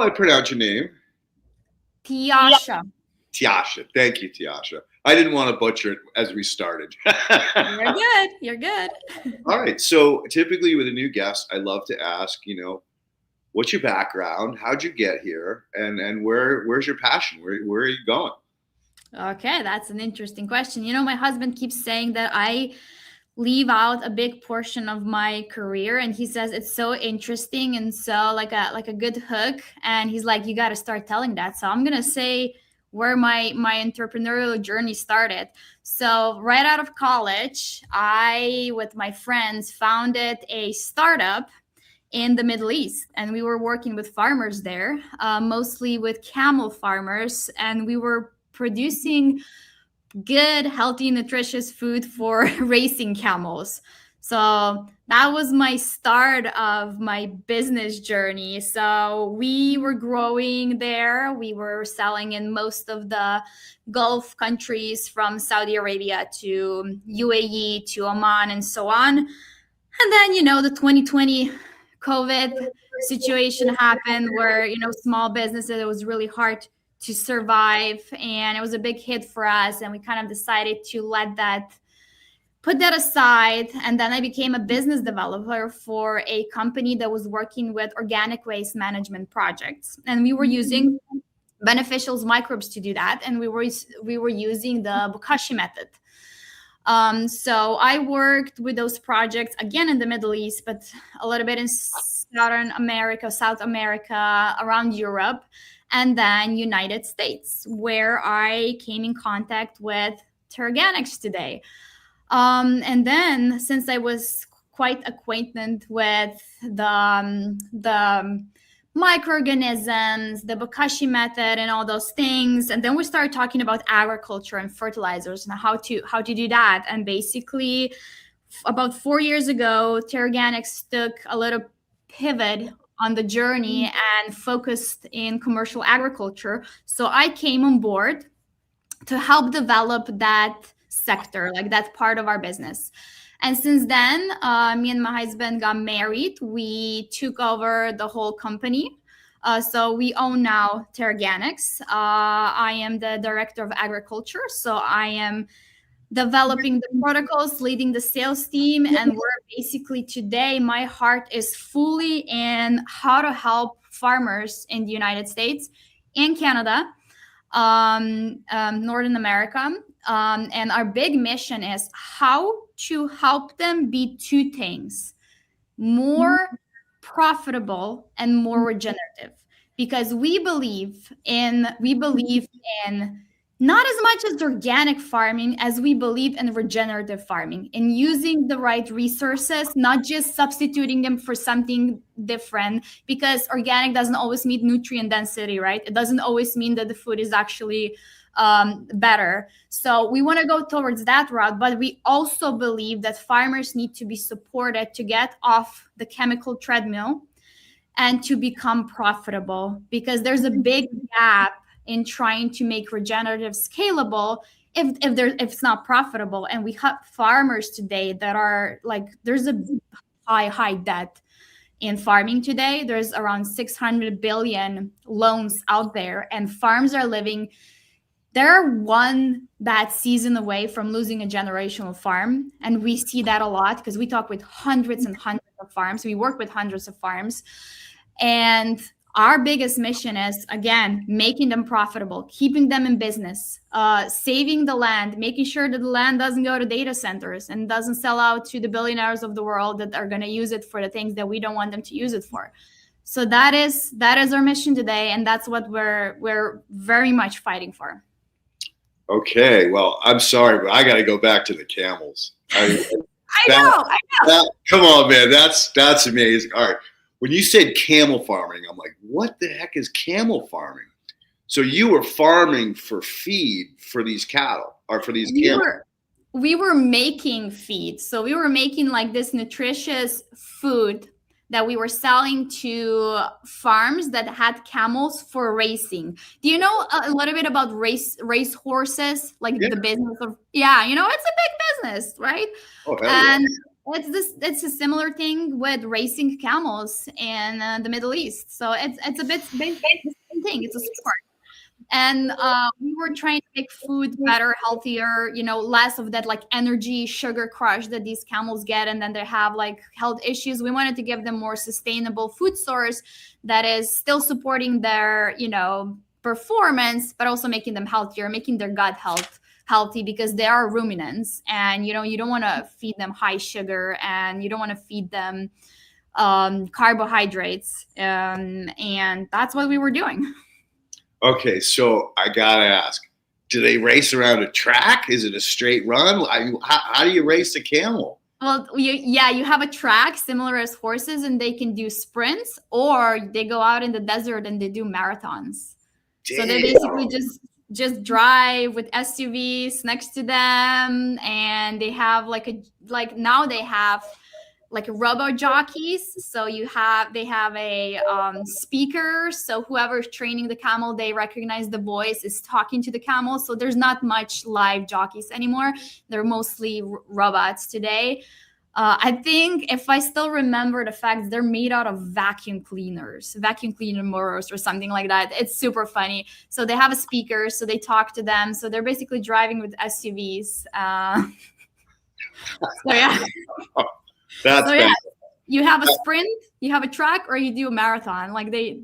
I pronounce your name? Tjaša. Tjaša. Thank you, Tjaša. I didn't want to butcher it as we started. You're good. You're good. All right. So typically with a new guest, I love to ask, what's your background? How'd you get here? And where's your passion? Where are you going? Okay, that's an interesting question. My husband keeps saying that I leave out a big portion of my career, and he says it's so interesting and so like a good hook, and he's like, you got to start telling that. So I'm gonna say where my entrepreneurial journey started. So right out of college, I with my friends founded a startup in the Middle East, and we were working with farmers there, mostly with camel farmers, and we were producing good, healthy, nutritious food for racing camels. So that was my start of my business journey. So we were growing there. We were selling in most of the Gulf countries, from Saudi Arabia to UAE to Oman and so on. And then, the 2020 COVID situation happened where, small businesses, it was really hard to survive, and it was a big hit for us, and we kind of decided to put that aside. And then I became a business developer for a company that was working with organic waste management projects, and we were using beneficials microbes to do that, and we were using the bokashi method. So I worked with those projects again in the Middle East, but a little bit in South America, around Europe, and then United States, where I came in contact with TeraGanix today. And then, since I was quite acquainted with the microorganisms, the bokashi method, and all those things, and then we started talking about agriculture and fertilizers and how to do that. And basically, about 4 years ago, TeraGanix took a little pivot on the journey and focused in commercial agriculture. So I came on board to help develop that sector, like that part of our business. And since then, me and my husband got married. We took over the whole company. So we own now TeraGanix. I am the director of agriculture. So I am developing the protocols, leading the sales team, and we're basically today, my heart is fully in how to help farmers in the United States and Canada, Northern America. And our big mission is how to help them be two things: more profitable and more regenerative. Because we believe in not as much as organic farming as we believe in regenerative farming, in using the right resources, not just substituting them for something different, because organic doesn't always mean nutrient density, right? It doesn't always mean that the food is actually better. So we want to go towards that route, but we also believe that farmers need to be supported to get off the chemical treadmill and to become profitable, because there's a big gap in trying to make regenerative scalable if it's not profitable. And we have farmers today that are like, there's a high debt in farming today. There's around 600 billion loans out there, and farms are living, they're one bad season away from losing a generational farm. And we see that a lot because we talk with hundreds and hundreds of farms. We work with hundreds of farms, and our biggest mission is, again, making them profitable, keeping them in business, saving the land, making sure that the land doesn't go to data centers and doesn't sell out to the billionaires of the world that are going to use it for the things that we don't want them to use it for. So that is our mission today, and that's what we're very much fighting for. Okay, well, I'm sorry, but I got to go back to the camels. I know. Come on, man, that's amazing. All right. When you said camel farming, I'm like, what the heck is camel farming? So you were farming for feed for these cattle or for these camels? We were making feed. So we were making like this nutritious food that we were selling to farms that had camels for racing. Do you know a little bit about race horses? Like the business of, it's a big business, right? Oh, and It's a similar thing with racing camels in the Middle East. So it's a bit basically the same thing. It's a sport. And we were trying to make food better, healthier, less of that like energy sugar crush that these camels get, and then they have like health issues. We wanted to give them more sustainable food source that is still supporting their performance, but also making them healthier, making their gut healthy, because they are ruminants, and you don't want to feed them high sugar, and you don't want to feed them carbohydrates, and that's what we were doing. Okay, so I gotta ask, do they race around a track? Is it a straight run? How do you race a camel? Well, you have a track similar as horses, and they can do sprints, or they go out in the desert and they do marathons. Damn. So they basically just drive with SUVs next to them, and they have now they have like robo jockeys. So they have a speaker. So whoever's training the camel, they recognize the voice is talking to the camel. So there's not much live jockeys anymore. They're mostly robots today. I think, if I still remember the facts, they're made out of vacuum cleaner motors or something like that. It's super funny. So they have a speaker, so they talk to them. So they're basically driving with SUVs. So yeah. That's so, yeah. You have a sprint, you have a track, or you do a marathon.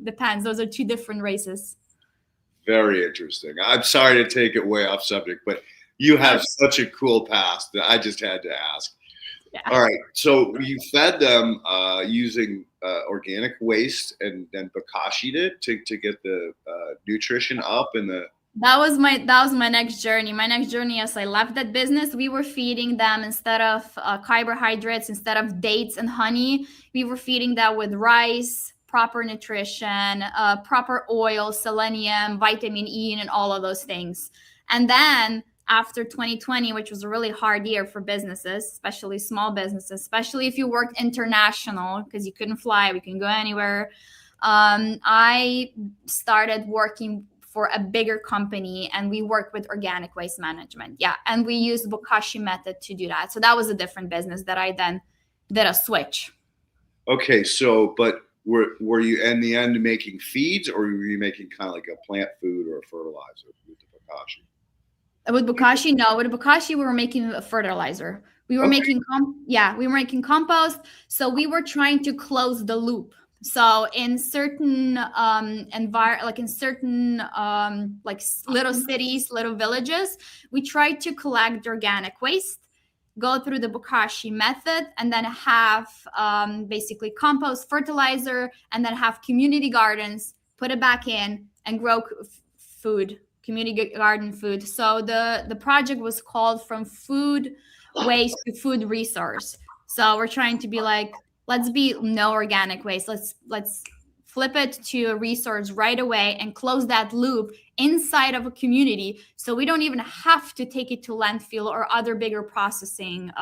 Depends. Those are two different races. Very interesting. I'm sorry to take it way off subject, but you have such a cool past that I just had to ask. Yeah. All right. So you fed them using organic waste, and then bokashi it to get the nutrition up in the. That was my next journey. My next journey, as I left that business, we were feeding them, instead of carbohydrates, instead of dates and honey, we were feeding them with rice, proper nutrition, proper oil, selenium, vitamin E, and all of those things. And then after 2020, which was a really hard year for businesses, especially small businesses, especially if you worked international, because you couldn't fly, we couldn't go anywhere. I started working for a bigger company, and we work with organic waste management. Yeah. And we use bokashi method to do that. So that was a different business that I then did a switch. Okay. So, but were you in the end making feeds, or were you making kind of like a plant food or a fertilizer with the bokashi? With bokashi, no. With bokashi, we were making a fertilizer. We were making compost. So we were trying to close the loop. So in certain little cities, little villages, we tried to collect organic waste, go through the bokashi method, and then have basically compost, fertilizer, and then have community gardens, put it back in, and grow food, community garden food. So the project was called From Food Waste to Food Resource. So we're trying to be like, let's be no organic waste. Let's flip it to a resource right away and close that loop inside of a community, so we don't even have to take it to landfill or other bigger processing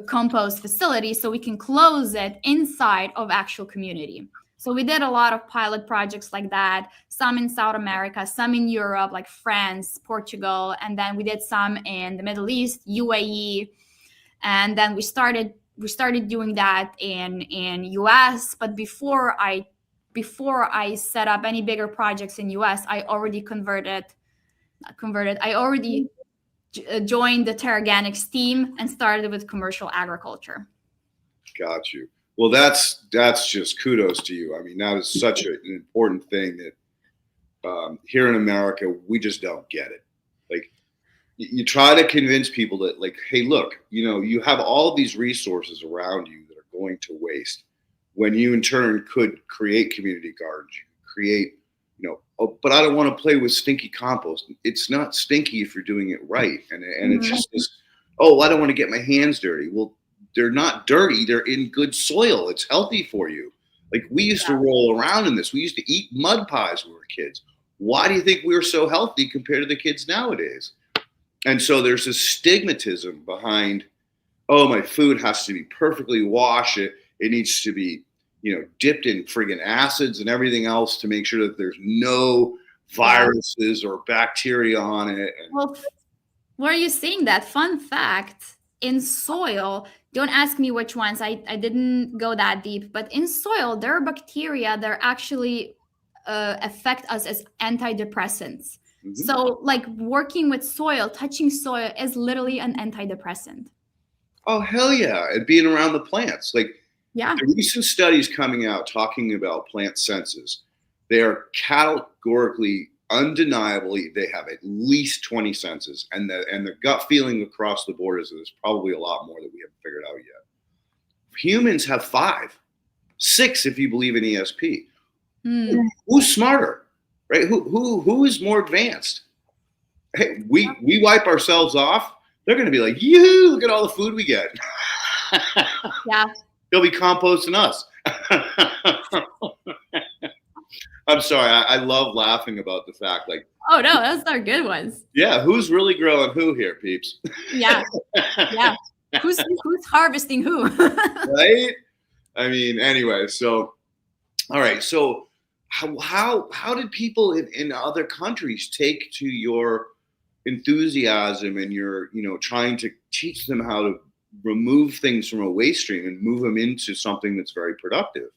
compost facilities. So we can close it inside of actual community. So we did a lot of pilot projects like that, some in South America, some in Europe, like France, Portugal, and then we did some in the Middle East, UAE, and then we started doing that in US. But before I set up any bigger projects in US, I already joined the TeraGanix team and started with commercial agriculture. Got you. Well, that's just kudos to you. I mean, that is such an important thing that here in America, we just don't get it. Like, you try to convince people that, like, hey, look, you have all of these resources around you that are going to waste, when you in turn could create community gardens, create, but I don't want to play with stinky compost. It's not stinky if you're doing it right. And it's just this, I don't want to get my hands dirty. Well, they're not dirty. They're in good soil. It's healthy for you. Like, we used to roll around in this. We used to eat mud pies when we were kids. Why do you think we were so healthy compared to the kids nowadays? And so there's this stigmatism behind, my food has to be perfectly washed. It needs to be, dipped in friggin' acids and everything else to make sure that there's no viruses or bacteria on it. Well, where are you seeing that? Fun fact, in soil, Don't ask me which ones. I didn't go that deep. But in soil, there are bacteria that actually affect us as antidepressants. Mhm. So, like working with soil, touching soil is literally an antidepressant. Oh, hell yeah. And being around the plants. Like Yeah. the recent studies coming out talking about plant senses, they are categorically, undeniably, they have at least 20 senses. And the gut feeling across the board is there's probably a lot more that we haven't figured out yet. Humans have 5, 6 if you believe in ESP. Who's smarter, right? Who is more advanced? Hey, we wipe ourselves off. They're going to be like, "You look at all the food we get." Yeah. They'll be composting us. I'm sorry. I love laughing about the fact, like, Oh no, those are good ones. yeah, who's really growing who here, peeps? Yeah. Yeah. Who's harvesting who? Right? I mean, anyway, so all right. So how did people in other countries take to your enthusiasm and your, trying to teach them how to remove things from a waste stream and move them into something that's very productive?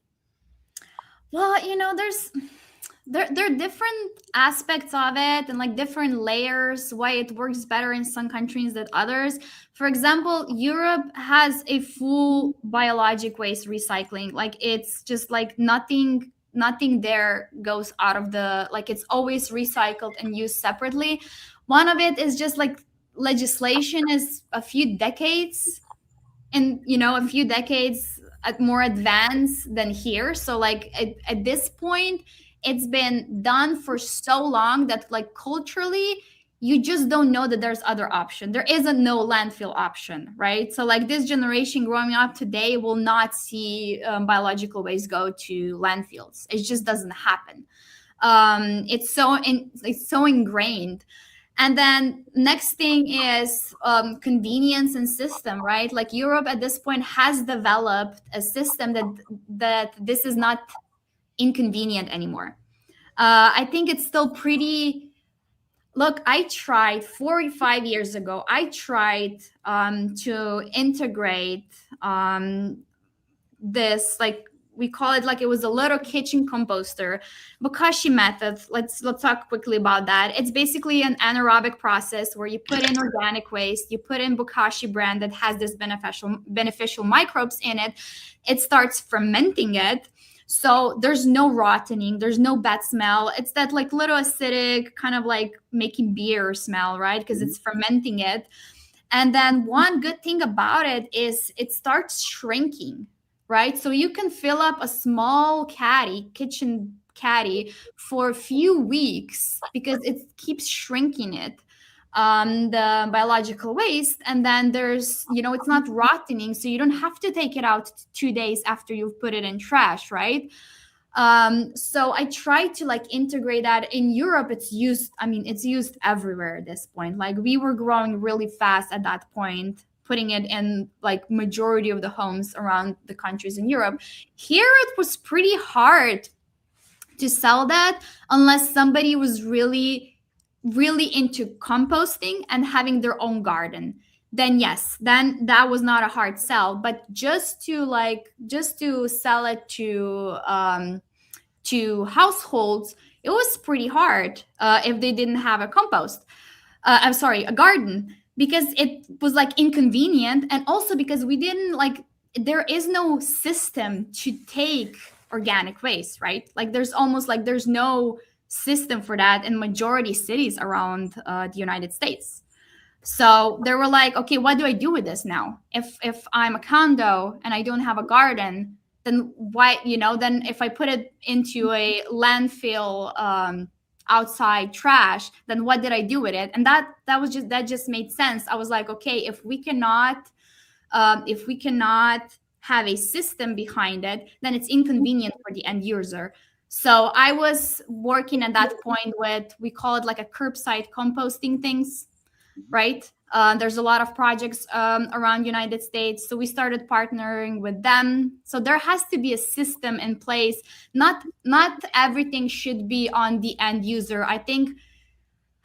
Well, there are different aspects of it and like different layers why it works better in some countries than others. For example, Europe has a full biologic waste recycling. Like it's just like nothing there goes out of the, like it's always recycled and used separately. One of it is just like legislation is a few decades and a few decades more advanced than here. So like at this point it's been done for so long that like culturally you just don't know that there's other option. There isn't no landfill option, right? So like this generation growing up today will not see biological waste go to landfills. It just doesn't happen. It's so ingrained. And then next thing is convenience and system, right? Like Europe at this point has developed a system that this is not inconvenient anymore. I think it's still pretty. Look, I tried 45 years ago. I tried to integrate this, like we call it, like it was a little kitchen composter, bokashi method. Let's talk quickly about that. It's basically an anaerobic process where you put in organic waste, you put in bokashi brand that has this beneficial microbes in it. It starts fermenting it. So there's no rotting, there's no bad smell. It's that like little acidic kind of like making beer smell, right? Because it's fermenting it. And then one good thing about it is it starts shrinking, right? So you can fill up a small kitchen caddy for a few weeks because it keeps shrinking it. The biological waste, and then there's it's not rotting, so you don't have to take it out 2 days after you've put it in trash, right? So I try to like integrate that. In Europe it's used everywhere at this point. Like we were growing really fast at that point, putting it in like majority of the homes around the countries in Europe. Here it was pretty hard to sell that unless somebody was really into composting and having their own garden. Then yes, then that was not a hard sell. But just to sell it to households, it was pretty hard if they didn't have a a garden, because it was like inconvenient, and also because we didn't like, there is no system to take organic waste, right? Like there's no system for that in majority cities around the United States. So they were like, okay, what do I do with this now? If I'm a condo and I don't have a garden, then why, then if I put it into a landfill outside trash, then what did I do with it? And that just made sense. I was like, okay, if we cannot have a system behind it, then it's inconvenient for the end user. So I was working at that point with, we call it like a curbside composting things, right? There's a lot of projects around United States. So we started partnering with them. So there has to be a system in place. Not everything should be on the end user. I think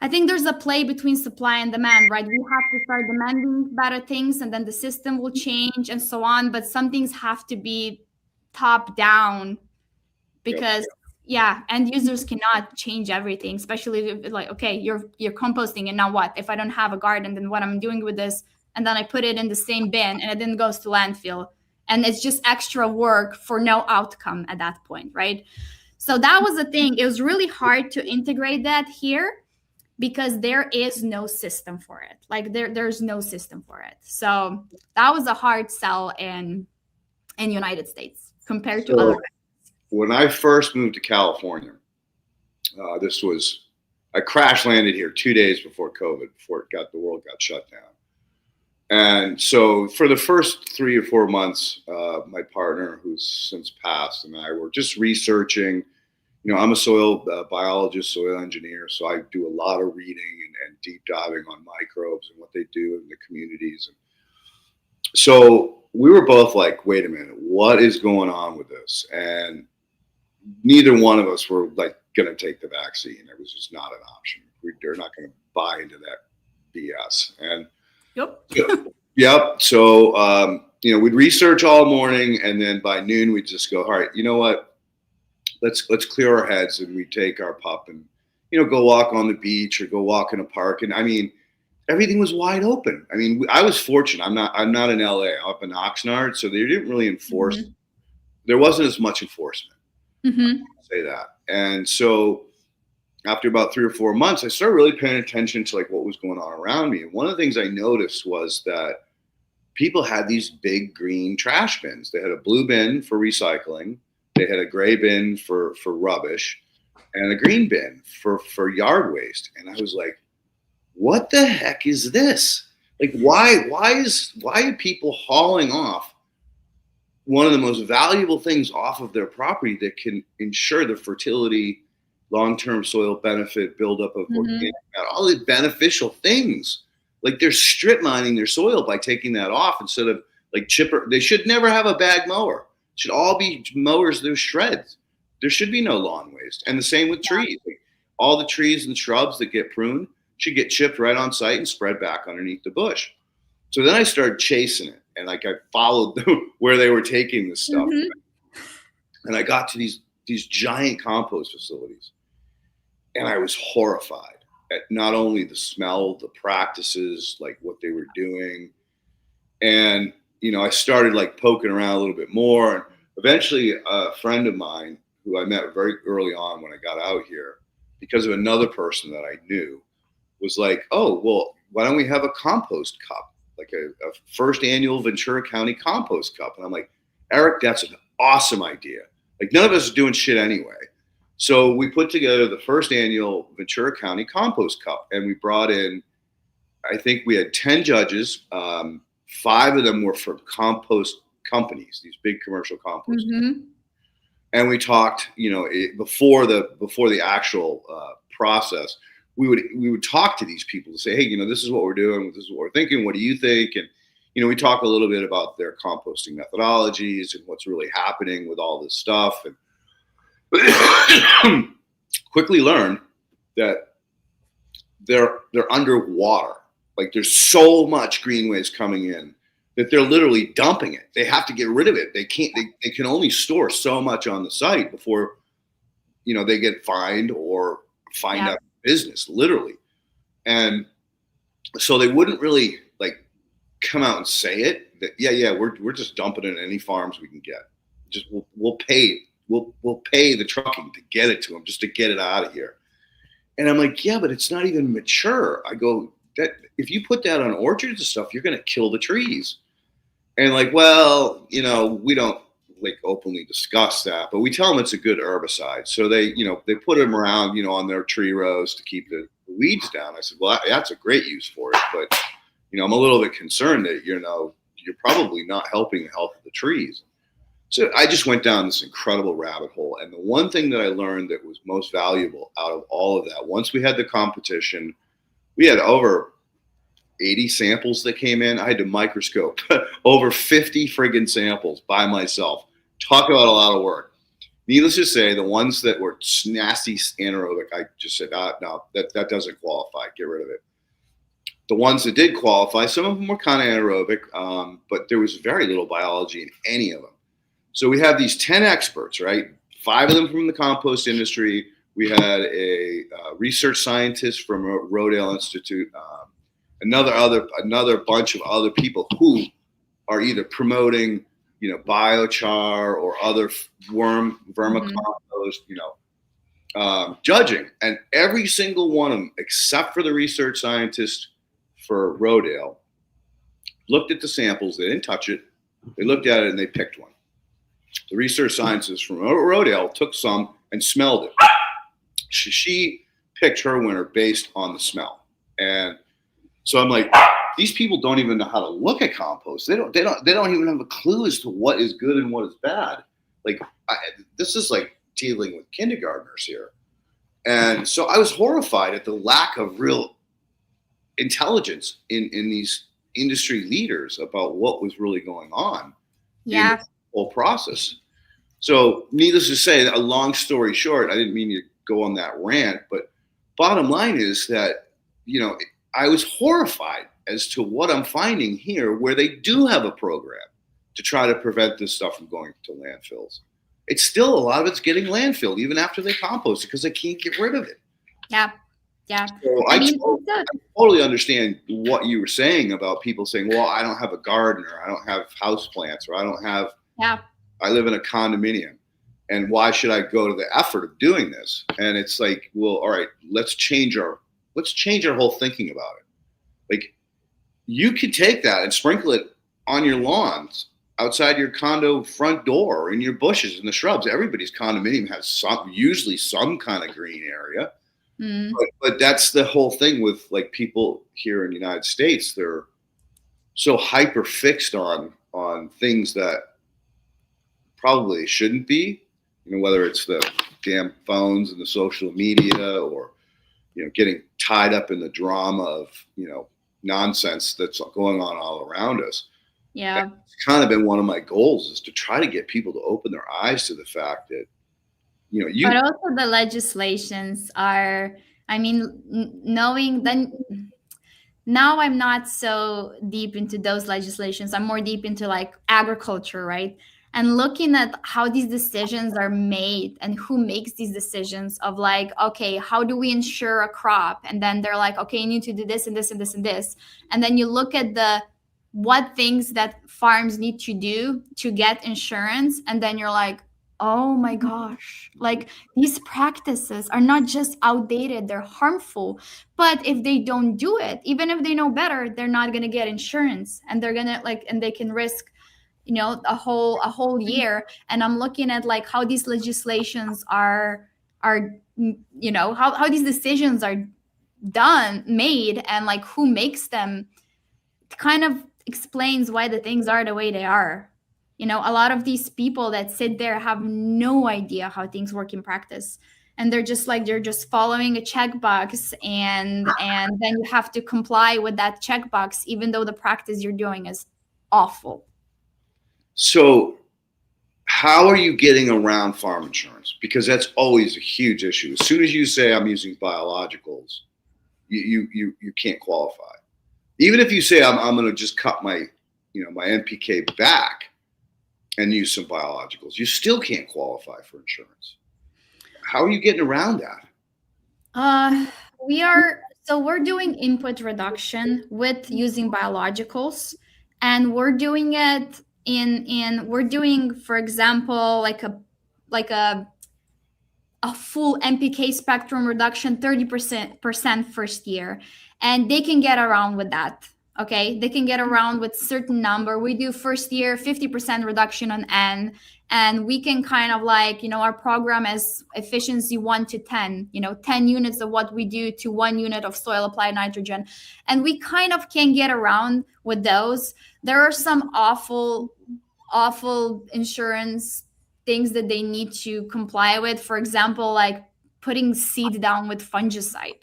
I think there's a play between supply and demand, right? We have to start demanding better things and then the system will change and so on. But some things have to be top down because end users cannot change everything, especially if like, okay, you're composting and now what? If I don't have a garden, then what I'm doing with this? And then I put it in the same bin and it then goes to landfill. And it's just extra work for no outcome at that point, right? So that was the thing. It was really hard to integrate that here because there is no system for it. Like there's no system for it. So that was a hard sell in United States compared to other. When I first moved to California, I crash landed here 2 days before COVID, before the world got shut down. And so for the first 3 or 4 months, my partner, who's since passed, and I were just researching. I'm a soil biologist, soil engineer, so I do a lot of reading and deep diving on microbes and what they do in the communities. And so we were both like, wait a minute, what is going on with this? And neither one of us were like going to take the vaccine. It was just not an option. They're not going to buy into that BS. And Yep. So, we'd research all morning, and then by noon we'd just go, all right, you know what? Let's clear our heads, and we take our pup and, go walk on the beach or go walk in a park. And I mean, everything was wide open. I mean, I was fortunate. I'm not in LA. I'm up in Oxnard, so they didn't really enforce. Mm-hmm. There wasn't as much enforcement. Mm-hmm. I'll say that. And so after about 3 or 4 months, I started really paying attention to like what was going on around me. And one of the things I noticed was that people had these big green trash bins. They had a blue bin for recycling. They had a gray bin for rubbish and a green bin for yard waste. And I was like, what the heck is this? Like, why are people hauling off one of the most valuable things off of their property that can ensure the fertility, long-term soil benefit, buildup of organic matter, all the beneficial things? Like, they're strip mining their soil by taking that off instead of like chipper. They should never have a bag mower. It should all be mowers that shreds. There should be no lawn waste. And the same with trees. Like, all the trees and shrubs that get pruned should get chipped right on site and spread back underneath the bush. So then I started chasing it, and like I followed where they were taking this stuff. And I got to these giant compost facilities, and I was horrified at not only the smell, the practices, like what they were doing. And, I started like poking around a little bit more. And eventually a friend of mine who I met very early on when I got out here, because of another person that I knew, was like, oh, well, why don't we have a compost cup, like a first annual Ventura County compost cup? And I'm like, Eric, that's an awesome idea. Like, none of us are doing shit anyway. So we put together the first annual Ventura County Compost Cup, and we brought in, I think we had 10 judges. 5 of them were from compost companies, these big commercial compost companies. And we talked, before the actual process, we would talk to these people to say, hey, this is what we're doing, this is what we're thinking, what do you think? And we talk a little bit about their composting methodologies and what's really happening with all this stuff. And quickly learned that they're underwater. Like, there's so much green waste coming in that they're literally dumping it. They have to get rid of it. They can't. They can only store so much on the site before, they get fined or find out business, literally. And so they wouldn't really like come out and say it. That we're just dumping it in any farms we can get. Just we'll pay the trucking to get it to them, just to get it out of here. And I'm like, yeah, but it's not even mature. I go, that if you put that on orchards and stuff, you're going to kill the trees. And like, well, we don't like openly discuss that, but we tell them it's a good herbicide. So they put them around, on their tree rows to keep the weeds down. I said, well, that's a great use for it. But, I'm a little bit concerned that, you're probably not helping the health of the trees. So I just went down this incredible rabbit hole. And the one thing that I learned that was most valuable out of all of that, once we had the competition, we had over 80 samples that came in. I had to microscope over 50 friggin' samples by myself. Talk about a lot of work. Needless to say, the ones that were nasty anaerobic, I just said, no, that doesn't qualify. Get rid of it. The ones that did qualify, some of them were kind of anaerobic, but there was very little biology in any of them. So we have these 10 experts, right? 5 of them from the compost industry. We had a research scientist from Rodale Institute, another bunch of other people who are either promoting, biochar or other vermicompost, judging. And every single one of them, except for the research scientist for Rodale, looked at the samples. They didn't touch it. They looked at it and they picked one. The research scientist from Rodale took some and smelled it. She picked her winner based on the smell. And so I'm like, these people don't even know how to look at compost. They don't even have a clue as to what is good and what is bad. Like, this is like dealing with kindergartners here. And so I was horrified at the lack of real intelligence in these industry leaders about what was really going on in the whole process. So needless to say, a long story short, I didn't mean to go on that rant, but bottom line is that, I was horrified as to what I'm finding here, where they do have a program to try to prevent this stuff from going to landfills. It's still, a lot of it's getting landfilled even after they compost it because they can't get rid of it. Yeah. So I totally understand what you were saying about people saying, well, I don't have a garden, or I don't have houseplants, or I don't have, I live in a condominium, and why should I go to the effort of doing this? And it's like, well, all right, let's change our whole thinking about it. Like, you could take that and sprinkle it on your lawns, outside your condo front door, in your bushes, in the shrubs. Everybody's condominium has usually some kind of green area. But that's the whole thing with, like, people here in the United States. They're so hyper fixed on things that probably shouldn't be, whether it's the damn phones and the social media, or, getting tied up in the drama of, nonsense that's going on all around us. Yeah. It's kind of been one of my goals, is to try to get people to open their eyes to the fact that, but also the legislations are, knowing then, now I'm not so deep into those legislations. I'm more deep into like agriculture, right? And looking at how these decisions are made and who makes these decisions of like, okay, how do we insure a crop? And then they're like, okay, you need to do this and this and this and this. And then you look at what things that farms need to do to get insurance. And then you're like, oh my gosh, like, these practices are not just outdated, they're harmful. But if they don't do it, even if they know better, they're not going to get insurance, and they're going to and they can risk, a whole year. And I'm looking at like how these legislations are how these decisions are made, and like who makes them. It kind of explains why the things are the way they are. A lot of these people that sit there have no idea how things work in practice. And they're just following a checkbox, and then you have to comply with that checkbox, even though the practice you're doing is awful. So how are you getting around farm insurance? Because that's always a huge issue. As soon as you say I'm using biologicals, you can't qualify. Even if you say I'm going to just cut my my NPK back and use some biologicals, you still can't qualify for insurance. How are you getting around that? We're doing input reduction with using biologicals, and we're doing it we're doing, for example, like a full NPK spectrum reduction, 30% first year, and they can get around with that. Okay, they can get around with certain number. We do first year 50% reduction on N, and we can kind of like, our program is efficiency 1 to 10, 10 units of what we do to 1 unit of soil applied nitrogen. And we kind of can get around with those. There are some awful insurance things that they need to comply with. For example, like putting seed down with fungicide.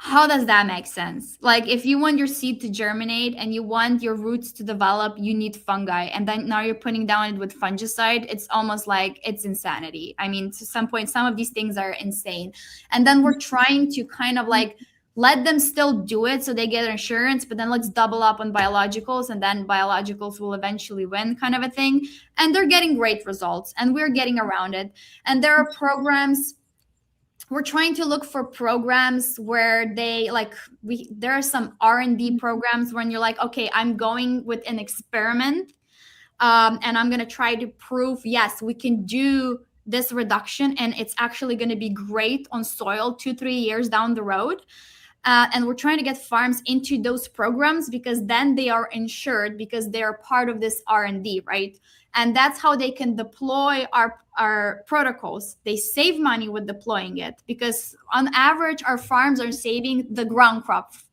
How does that make sense? Like, if you want your seed to germinate and you want your roots to develop, you need fungi. And then now you're putting down it with fungicide. It's almost like it's insanity. I mean, to some point, some of these things are insane. And then we're trying to kind of like let them still do it so they get insurance, but then let's double up on biologicals, and then biologicals will eventually win, kind of a thing. And they're getting great results, and we're getting around it. And there are programs. We're trying to look for programs where they like there are some R&D programs when you're like, okay, I'm going with an experiment, and I'm going to try to prove, yes, we can do this reduction and it's actually going to be great on soil 2-3 years down the road. And we're trying to get farms into those programs because then they are insured because they're part of this R&D, right? And that's how they can deploy our protocols. They save money with deploying it because on average, our farms are saving the ground crops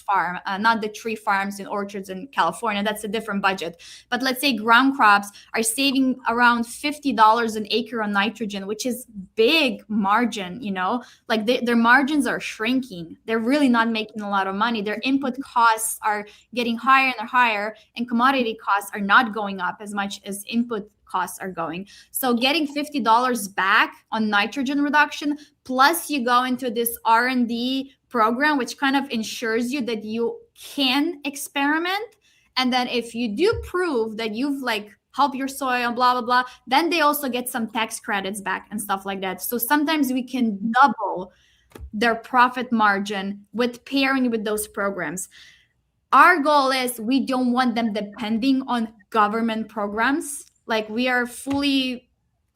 farm, not the tree farms and orchards in California. That's a different budget. But let's say ground crops are saving around $50 an acre on nitrogen, which is big margin, you know, like their margins are shrinking. They're really not making a lot of money. Their input costs are getting higher and higher, and commodity costs are not going up as much as input costs are going. So getting $50 back on nitrogen reduction, plus you go into this R&D program, which kind of ensures you that you can experiment. And then if you do prove that you've like helped your soil, blah, blah, blah, then they also get some tax credits back and stuff like that. So sometimes we can double their profit margin with pairing with those programs. Our goal is we don't want them depending on government programs. Like we are fully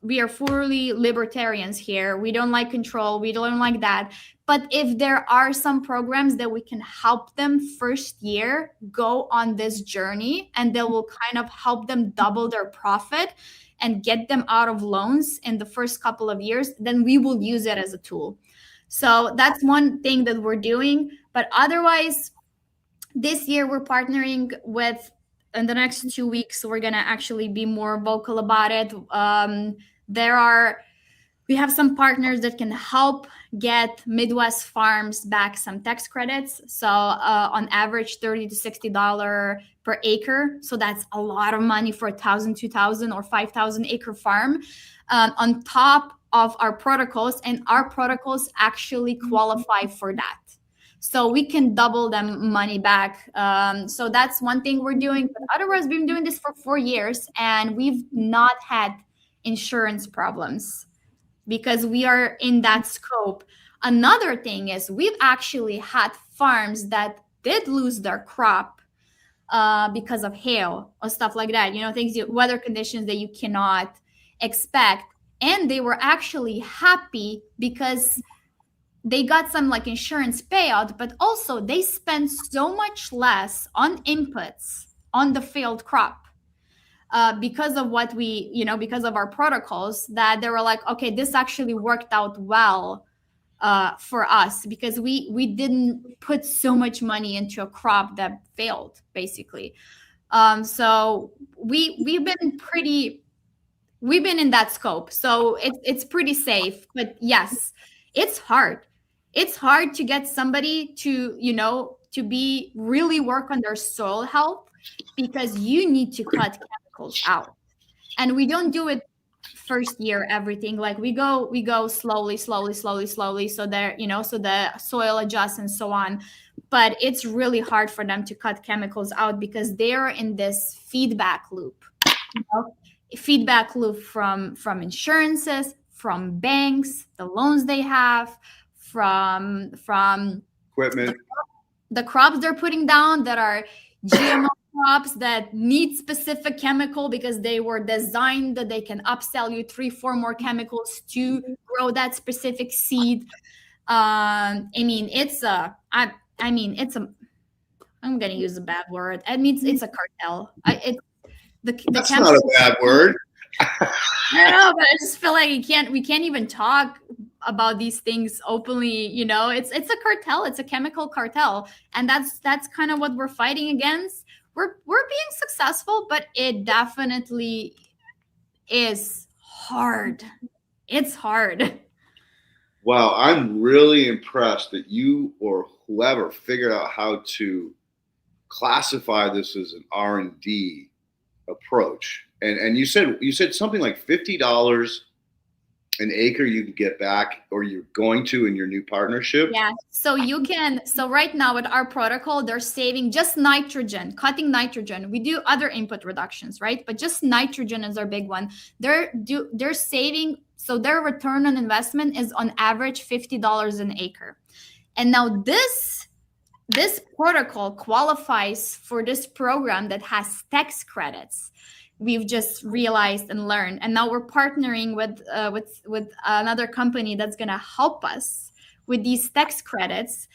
libertarians here. We don't like control. We don't like that. But if there are some programs that we can help them first year go on this journey, and that will kind of help them double their profit and get them out of loans in the first couple of years, then we will use it as a tool. So that's one thing that we're doing. But otherwise, this year we're partnering with, in the next 2 weeks, we're going to actually be more vocal about it. We have some partners that can help get Midwest farms back some tax credits. So on average, $30 to $60 per acre. So that's a lot of money for 1,000, 2,000 or 5,000 acre farm on top of our protocols. And our protocols actually qualify for that. So we can double them money back. So that's one thing we're doing. But otherwise, we've been doing this for 4 years and we've not had insurance problems because we are in that scope. Another thing is we've actually had farms that did lose their crop because of hail or stuff like that, you know, things, weather conditions that you cannot expect. And they were actually happy because they got some like insurance payout, but also they spent so much less on inputs on the failed crop. Because of what we, you know, because of our protocols, that they were like, okay, this actually worked out well for us because we didn't put so much money into a crop that failed, basically. So we've been in that scope. So it's pretty safe. But yes, it's hard. It's hard to get somebody to, you know, to be really work on their soil health because you need to cut chemicals out. And we don't do it first year, everything. Like we go slowly. So there, you know, so the soil adjusts and so on. But it's really hard for them to cut chemicals out because they're in this feedback loop, you know? Feedback loop from insurances, from banks, the loans they have, from equipment, the crops they're putting down that are GMO crops that need specific chemical because they were designed that they can upsell you 3-4 more chemicals to grow that specific seed. I'm going to use a bad word. It means it's a cartel. That's not a bad word. I know, but I just feel like we can't even talk about these things openly. You know, it's a cartel. It's a chemical cartel, and that's kind of what we're fighting against. We're being successful, but it definitely is hard. It's hard. Wow, I'm really impressed that you or whoever figured out how to classify this as an R&D approach. And you said something like $50 an acre you can get back, or you're going to in your new partnership. Yeah. So you can, so right now with our protocol, they're saving just nitrogen, cutting nitrogen. We do other input reductions, right? But just nitrogen is our big one. They're saving, so their return on investment is on average $50 an acre. And now this protocol qualifies for this program that has tax credits. We've just realized and learned, and now we're partnering with another company that's going to help us with these tax credits,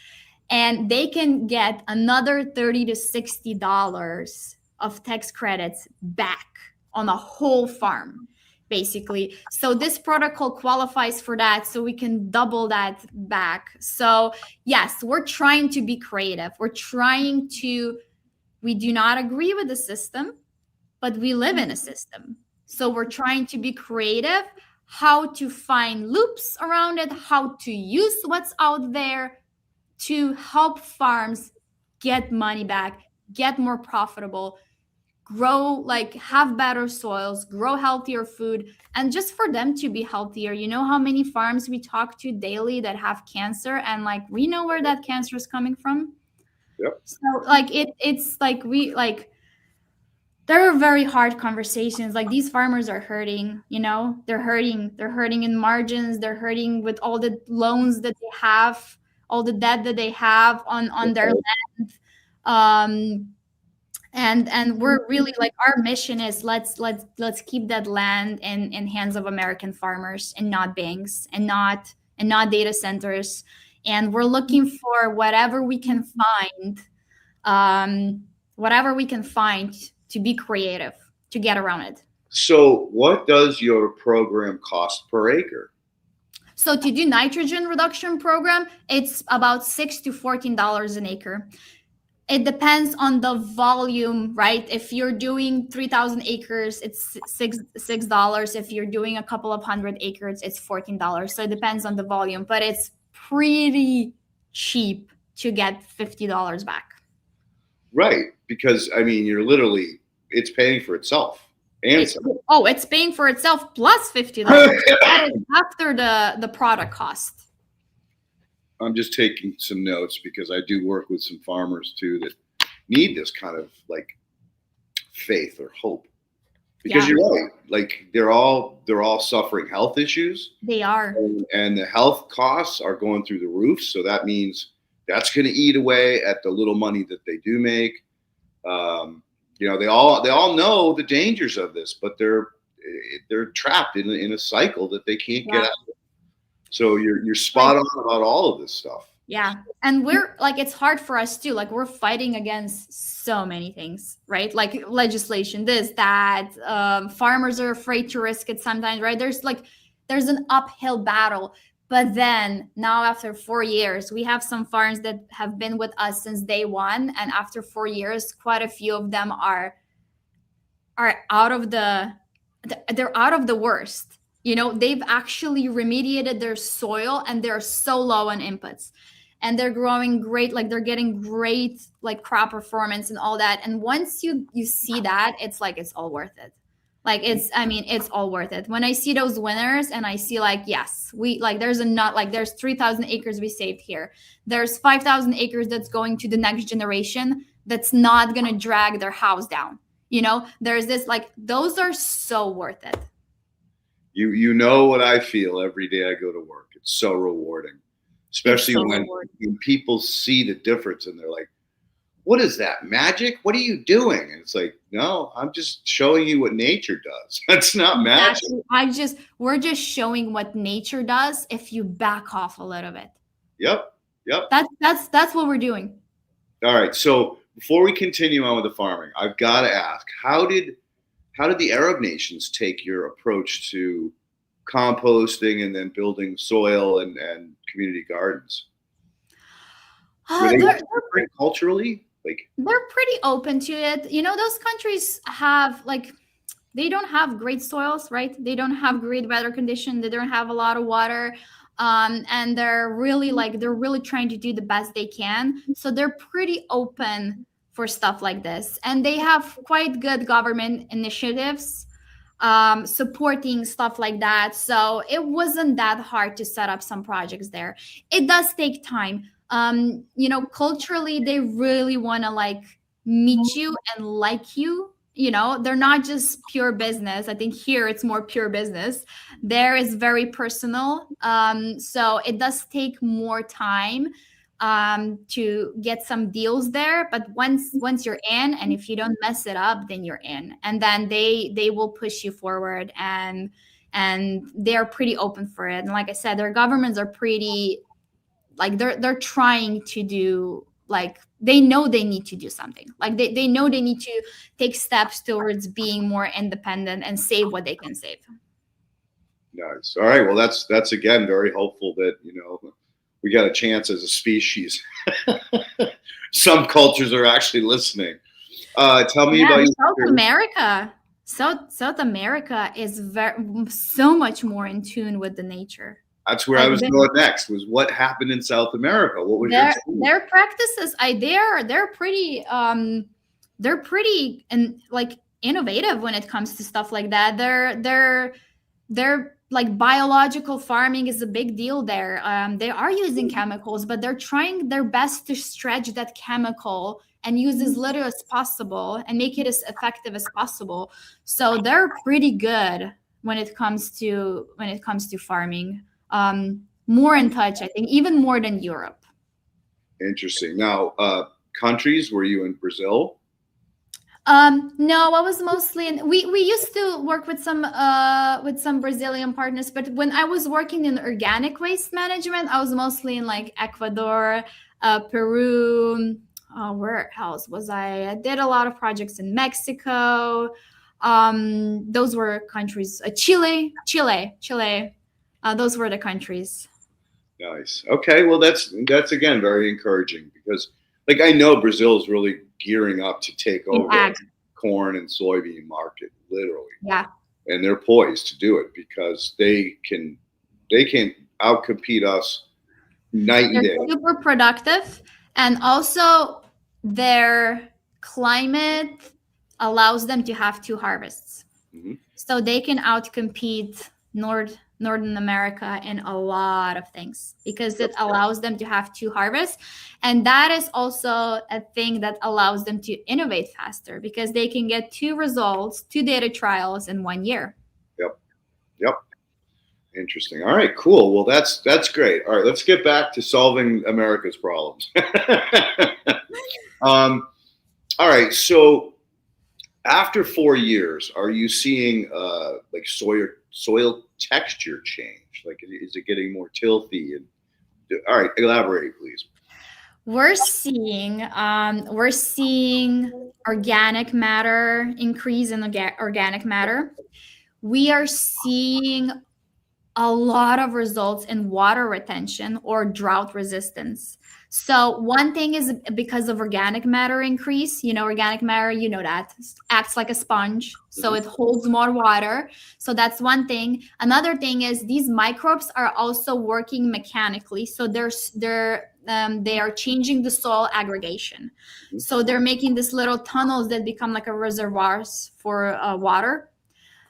and they can get another $30 to $60 of tax credits back on a whole farm, basically. So this protocol qualifies for that, so we can double that back. So yes, we're trying to be creative. We do not agree with the system, but we live in a system. So we're trying to be creative, how to find loops around it, how to use what's out there to help farms get money back, get more profitable, grow, like have better soils, grow healthier food, and just for them to be healthier. You know how many farms we talk to daily that have cancer, and like we know where that cancer is coming from. Yep. So like it's like there are very hard conversations. Like these farmers are hurting, they're hurting in margins, they're hurting with all the loans that they have, all the debt that they have on their land. And we're really like, our mission is let's keep that land in hands of American farmers and not banks and not data centers. And we're looking for whatever we can find, to be creative to get around it. So, what does your program cost per acre? So to do nitrogen reduction program, it's about $6 to $14 an acre. It depends on the volume, right? If you're doing 3,000 acres, it's $6. If you're doing a couple of hundred acres, it's $14. So it depends on the volume, but it's pretty cheap to get $50 back. Right, because I mean, it's paying for itself, and it's paying for itself plus $50. That is after the product cost. I'm just taking some notes because I do work with some farmers too that need this kind of like faith or hope. Because you're right, like they're all suffering health issues. They are, and the health costs are going through the roof. So that means that's going to eat away at the little money that they do make. They all know the dangers of this, but they're trapped in a cycle that they can't get out of. So you're spot on about all of this stuff. Yeah. And we're like, it's hard for us too. Like we're fighting against so many things, right? Like legislation, this, that, farmers are afraid to risk it sometimes, right? There's an uphill battle. But then now after 4 years, we have some farms that have been with us since day one. And after 4 years, quite a few of them are out of they're out of the worst. They've actually remediated their soil and they're so low on inputs. And they're growing great, like they're getting great like crop performance and all that. And once you see that, it's like it's all worth it. Like it's all worth it. When I see those winners and I see like, yes, there's 3,000 acres we saved here. There's 5,000 acres that's going to the next generation that's not going to drag their house down. There's this, like, those are so worth it. You know what I feel every day I go to work. It's so rewarding, especially when people see the difference and they're like, what is that, magic? What are you doing? And it's like, no, I'm just showing you what nature does. That's not magic. We're just showing what nature does if you back off a little bit. Yep. That's what we're doing. All right. So before we continue on with the farming, I've got to ask, how did the Arab nations take your approach to composting and then building soil and community gardens? Were they different culturally? They're pretty open to it. Those countries have they don't have great soils, right? They don't have great weather conditions. They don't have a lot of water. and they're really trying to do the best they can. So they're pretty open for stuff like this, and they have quite good government initiatives supporting stuff like that. So it wasn't that hard to set up some projects there. It does take time. Culturally, they really want to like meet you and like you. They're not just pure business. I think here it's more pure business. There is very personal. So it does take more time to get some deals there, but once you're in, and if you don't mess it up, then you're in, and then they will push you forward, and they're pretty open for it. And like I said, their governments are pretty, like, they're trying to do, like, they know they need to do something, like they know they need to take steps towards being more independent and save what they can save. Nice. All right. Well, that's again very hopeful that we got a chance as a species. Some cultures are actually listening. Tell me about South America. South America is so much more in tune with the nature. That's where I was going next. Was what happened in South America? What was their practices? They're pretty and like innovative when it comes to stuff like that. They're like, biological farming is a big deal there. They are using chemicals, but they're trying their best to stretch that chemical and use as little as possible and make it as effective as possible. So they're pretty good when it comes to farming. More in touch, I think, even more than Europe. Interesting. Now, countries, were you in Brazil? No, I was mostly in. We used to work with some Brazilian partners, but when I was working in organic waste management, I was mostly in like Ecuador, Peru. Where else was I? I did a lot of projects in Mexico. Those were countries. Chile. Those were the countries. Nice. Okay. Well, that's again very encouraging, because like I know Brazil is really gearing up to take over the corn and soybean market, literally. Yeah. And they're poised to do it because they can outcompete us night and day. They're super productive, and also their climate allows them to have 2 harvests. Mm-hmm. So they can outcompete Northern America in a lot of things because it allows them to have 2 harvests. And that is also a thing that allows them to innovate faster because they can get 2 results, 2 data trials in 1 year. Yep. Interesting. All right, cool. Well, that's great. All right, let's get back to solving America's problems. All right, so after 4 years, are you seeing like soil texture change? Like, is it getting more tilthy? And all right, elaborate, please. We're seeing organic matter increase in organic matter. We are seeing a lot of results in water retention or drought resistance. So one thing is because of organic matter increase, organic matter, that acts like a sponge. So it holds more water. So that's one thing. Another thing is these microbes are also working mechanically. So they are changing the soil aggregation. So they're making these little tunnels that become like a reservoirs for water.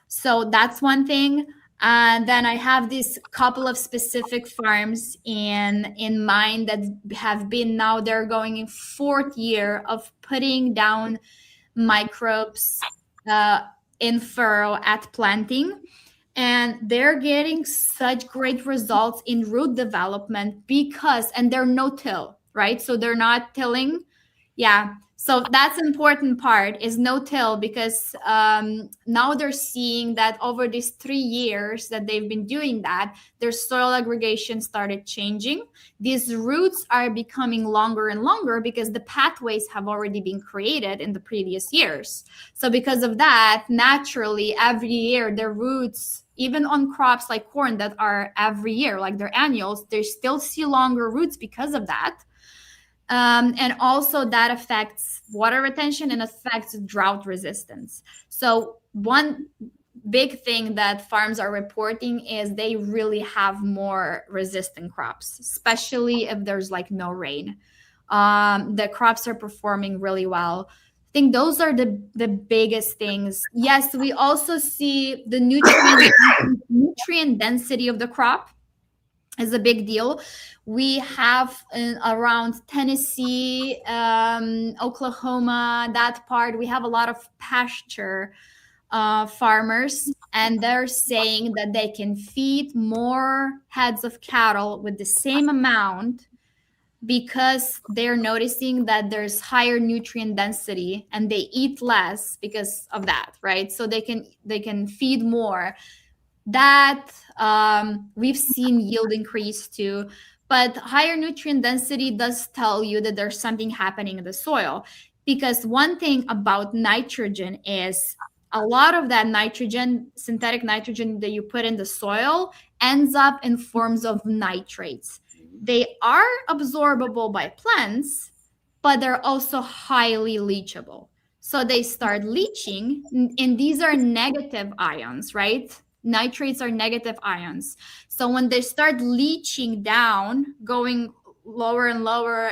So that's one thing. And then I have this couple of specific farms in mind that have been, now they're going in 4th year of putting down microbes in furrow at planting. And they're getting such great results in root development and they're no-till, right? So they're not tilling. Yeah. So that's an important part is no-till because now they're seeing that over these 3 years that they've been doing that, their soil aggregation started changing. These roots are becoming longer and longer because the pathways have already been created in the previous years. So because of that, naturally, every year, their roots, even on crops like corn that are every year, like their annuals, they still see longer roots because of that. And also that affects water retention and affects drought resistance. So big thing that farms are reporting is they really have more resistant crops, especially if there's like no rain. The crops are performing really well. I think those are the biggest things. Yes, we also see the nutrient density of the crop is a big deal. We have around Tennessee, Oklahoma, that part, we have a lot of pasture farmers, and they're saying that they can feed more heads of cattle with the same amount because they're noticing that there's higher nutrient density and they eat less because of that, right? So they can feed more. That we've seen yield increase too, but higher nutrient density does tell you that there's something happening in the soil, because one thing about nitrogen is a lot of that nitrogen, synthetic nitrogen that you put in the soil, ends up in forms of nitrates. They are absorbable by plants, but they're also highly leachable. So they start leaching, and these are negative ions, right? Nitrates are negative ions. So when they start leaching down, going lower and lower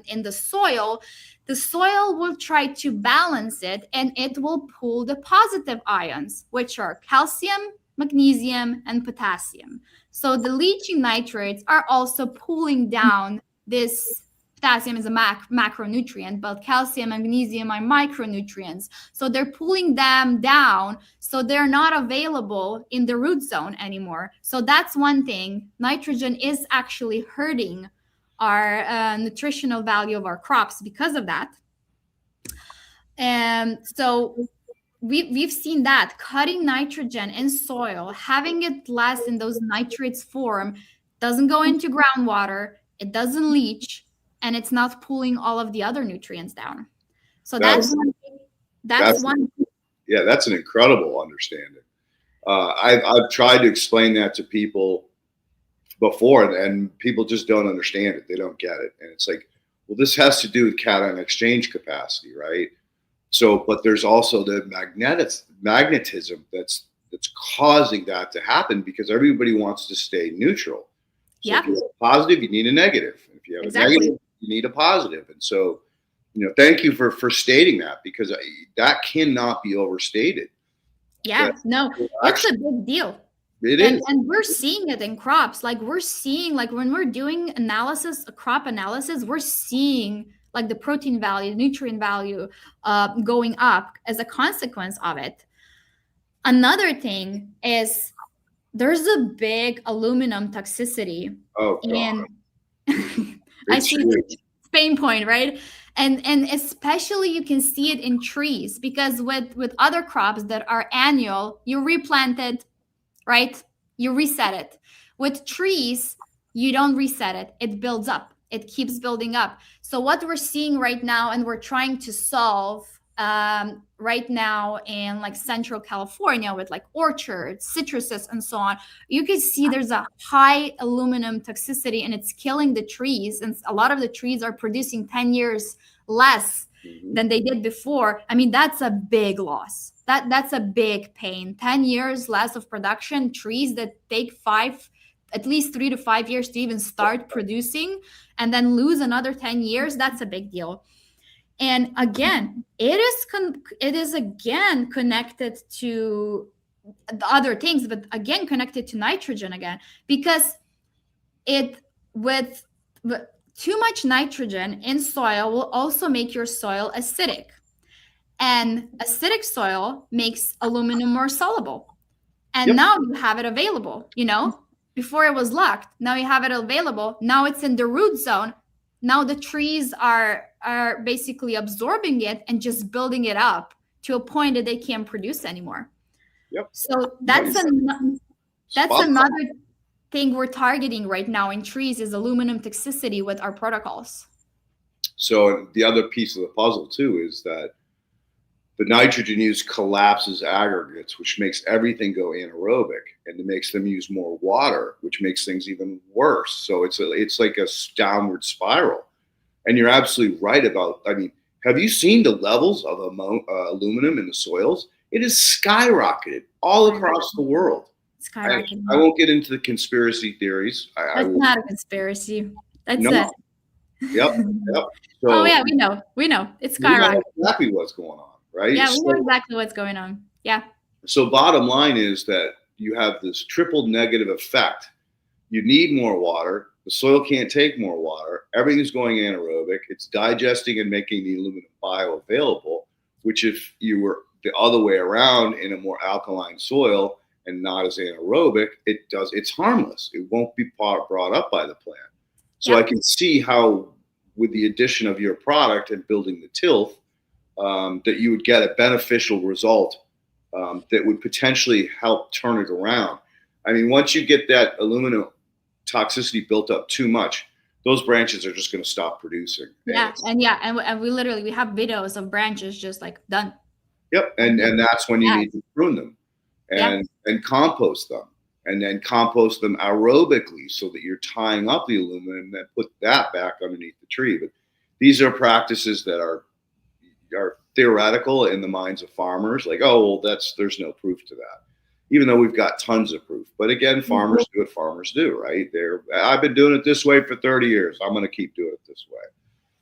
in the soil will try to balance it, and it will pull the positive ions, which are calcium, magnesium, and potassium. So the leaching nitrates are also pulling down this. Potassium is a macronutrient, but calcium and magnesium are micronutrients. So they're pulling them down, so they're not available in the root zone anymore. So that's one thing. Nitrogen is actually hurting our nutritional value of our crops because of that. And so we've seen that cutting nitrogen in soil, having it last in those nitrates form, doesn't go into groundwater, it doesn't leach, and it's not pulling all of the other nutrients down. So that's one. Yeah, that's an incredible understanding. I've tried to explain that to people before, and people just don't understand it. They don't get it. And it's like, well, this has to do with cation exchange capacity, right? So, but there's also the magnetism that's causing that to happen, because everybody wants to stay neutral. So Yeah. if you have a positive, you need a negative. If you have a negative, you need a positive. And so, thank you for stating that, because that cannot be overstated. Yeah, no, it's a big deal. It is. And we're seeing it in crops. Like we're seeing, like when we're doing analysis, crop analysis, we're seeing like the protein value, nutrient value going up as a consequence of it. Another thing is there's a big aluminum toxicity. Oh, God. I see it's pain point, right? And especially you can see it in trees, because with other crops that are annual, you replant it, right? You reset it. With trees, you don't reset it. It builds up. It keeps building up. So what we're seeing right now, and we're trying to solve right now in like Central California with like orchards, citruses, and so on, you can see there's a high aluminum toxicity, and it's killing the trees. And a lot of the trees are producing 10 years less than they did before. I mean, that's a big loss. That's a big pain. 10 years less of production, trees that take at least 3 to 5 years to even start producing, and then lose another 10 years. That's a big deal. And again, it is again connected to the other things, but again connected to nitrogen again, because with too much nitrogen in soil will also make your soil acidic, and acidic soil makes aluminum more soluble. And now you have it available. Before it was locked, now you have it available. Now it's in the root zone. Now the trees are basically absorbing it and just building it up to a point that they can't produce anymore. So that's another thing we're targeting right now in trees, is aluminum toxicity with our protocols. So the other piece of the puzzle too is that the nitrogen use collapses aggregates, which makes everything go anaerobic, and it makes them use more water, which makes things even worse. So it's like a downward spiral. And you're absolutely right about, have you seen the levels of aluminum in the soils? it has skyrocketed all across the world. Skyrocketing. I won't get into the conspiracy theories. That's not a conspiracy. That's no. it. Yep. So, oh yeah, we know. It's skyrocketing. We know exactly what's going on, right? Yeah, we know exactly what's going on. Yeah. So bottom line is that you have this triple negative effect. You need more water. The soil can't take more water. Everything's going anaerobic. It's digesting and making the aluminum bioavailable, which if you were the other way around in a more alkaline soil and not as anaerobic, it's harmless. It won't be brought up by the plant. So I can see how with the addition of your product and building the tilth, that you would get a beneficial result that would potentially help turn it around. I mean, once you get that aluminum toxicity built up too much, those branches are just going to stop producing. And we have videos of branches just like done. Yep, and that's when you need to prune them and compost them, and then compost them aerobically so that you're tying up the aluminum and then put that back underneath the tree. But these are practices that are theoretical in the minds of farmers. Like, oh, well, there's no proof to that, even though we've got tons of proof. But again, farmers do what farmers do, right? I've been doing it this way for 30 years. I'm going to keep doing it this way.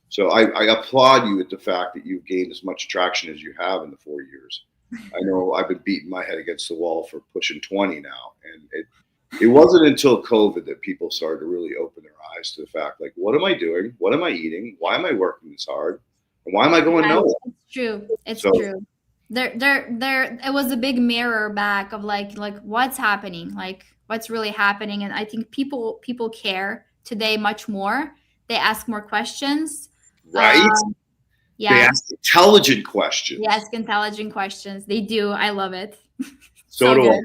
So I applaud you at the fact that you've gained as much traction as you have in the 4 years. I know I've been beating my head against the wall for pushing 20 now. And it wasn't until COVID that people started to really open their eyes to the fact, like, what am I doing? What am I eating? Why am I working this hard? And why am I going nowhere? It's true. It's true. There, it was a big mirror back of like what's happening, like what's really happening. And I think people care today much more. They ask more questions. Right. They ask intelligent questions. They ask intelligent questions. They do. I love it. So do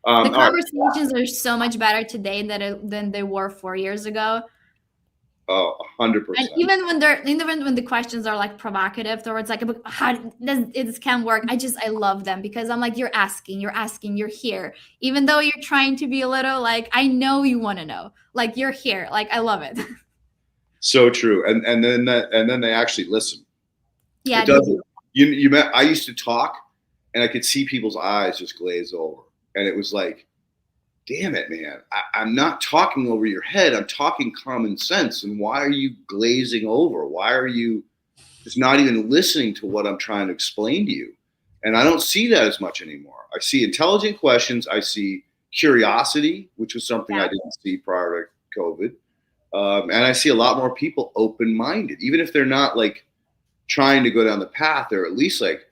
I. The conversations are so much better today than they were 4 years ago. Oh, 100%. And even when the questions are like provocative towards like, how this can work, I love them because I'm like, you're asking, you're here. Even though you're trying to be a little like, I know you want to know, like you're here. Like, I love it. So true. And then they actually listen. Yeah. I used to talk and I could see people's eyes just glaze over. And it was like, damn it, man. I'm not talking over your head. I'm talking common sense. And why are you glazing over? Why are you just not even listening to what I'm trying to explain to you? And I don't see that as much anymore. I see intelligent questions. I see curiosity, which was something I didn't see prior to COVID. And I see a lot more people open-minded, even if they're not like trying to go down the path. They're at least like,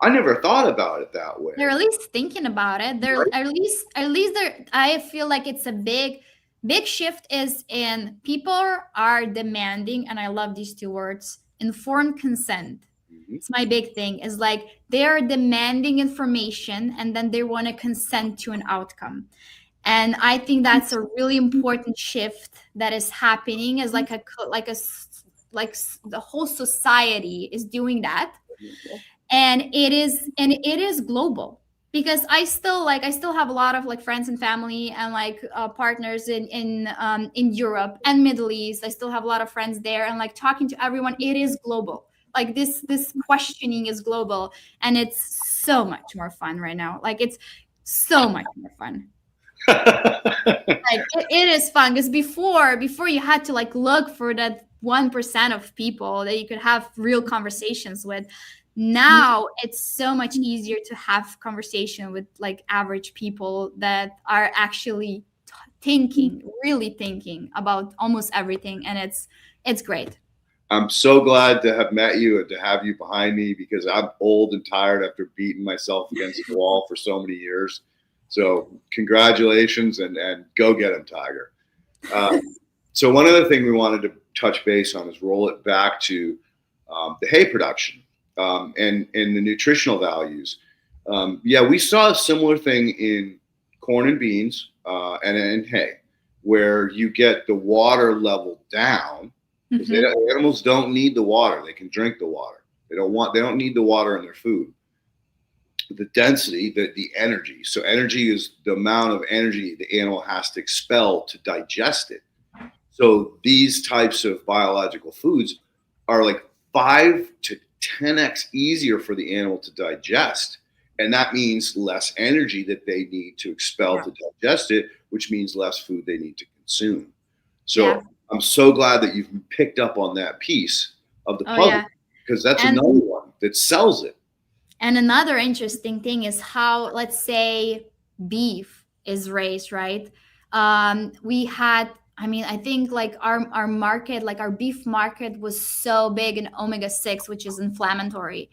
I never thought about it that way. They're at least thinking about it. They're right. at least I feel like it's a big shift is in people are demanding, and I love these two words, informed consent. It's my big thing is like they are demanding information and then they want to consent to an outcome. And I think that's a really important shift that is happening as like the whole society is doing that. And it is global because I still have a lot of like friends and family and like partners in Europe and Middle East. I still have a lot of friends there and like talking to everyone. It is global. Like this questioning is global, and it's so much more fun right now. Like it's so much more fun. Like it is fun because before you had to like look for that 1% of people that you could have real conversations with. Now it's so much easier to have conversation with like average people that are actually really thinking about almost everything, and it's great. I'm so glad to have met you and to have you behind me because I'm old and tired after beating myself against the wall for so many years. So congratulations and go get him, Tiger. So one other thing we wanted to touch base on is roll it back to the hay production. And the nutritional values. We saw a similar thing in corn and beans and in hay, where you get the water level down. The animals don't need the water; they can drink the water. They don't need the water in their food. The density, the energy. So energy is the amount of energy the animal has to expel to digest it. So these types of biological foods are like 5 to 10x easier for the animal to digest. And that means less energy that they need to expel to digest it, which means less food they need to consume. So I'm so glad that you've picked up on that piece of the puzzle, because that's another one that sells it. And another interesting thing is how, let's say, beef is raised, right? We had, I mean, I think like our market, like our beef market was so big in omega-6, which is inflammatory.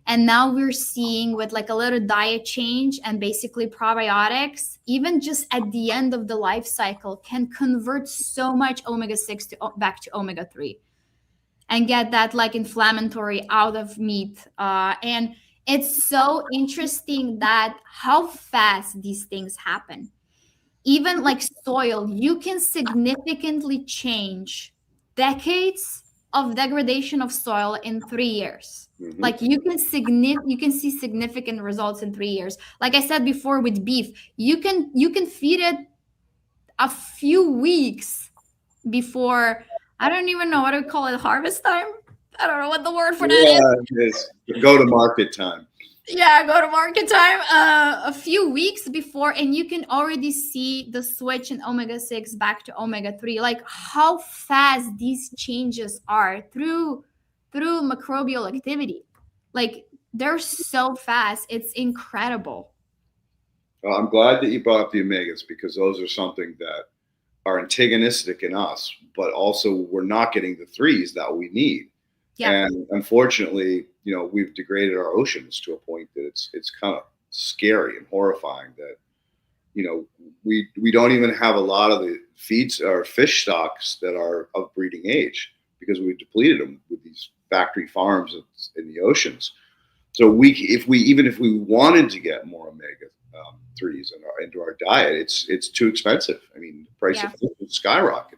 And now we're seeing with like a little diet change and basically probiotics, even just at the end of the life cycle, can convert so much omega-6 back to omega-3 and get that like inflammatory out of meat. And it's so interesting that how fast these things happen. Even like soil, you can significantly change decades of degradation of soil in 3 years. Mm-hmm. Like you can see significant results in 3 years. Like I said before with beef, you can feed it a few weeks before, I don't even know what to call it, harvest time. I don't know what the word for that is. Go to market time. Yeah, go to market time a few weeks before, and you can already see the switch in omega-6 back to omega-3. Like how fast these changes are through microbial activity. Like they're so fast. It's incredible. Well, I'm glad that you brought up the omegas, because those are something that are antagonistic in us, but also we're not getting the 3s that we need. Yeah. And unfortunately, we've degraded our oceans to a point that it's kind of scary and horrifying that, we don't even have a lot of the feeds or fish stocks that are of breeding age, because we've depleted them with these factory farms in the oceans. So if we wanted to get more omega-3s into our diet, it's too expensive. I mean, the price of food is skyrocketing.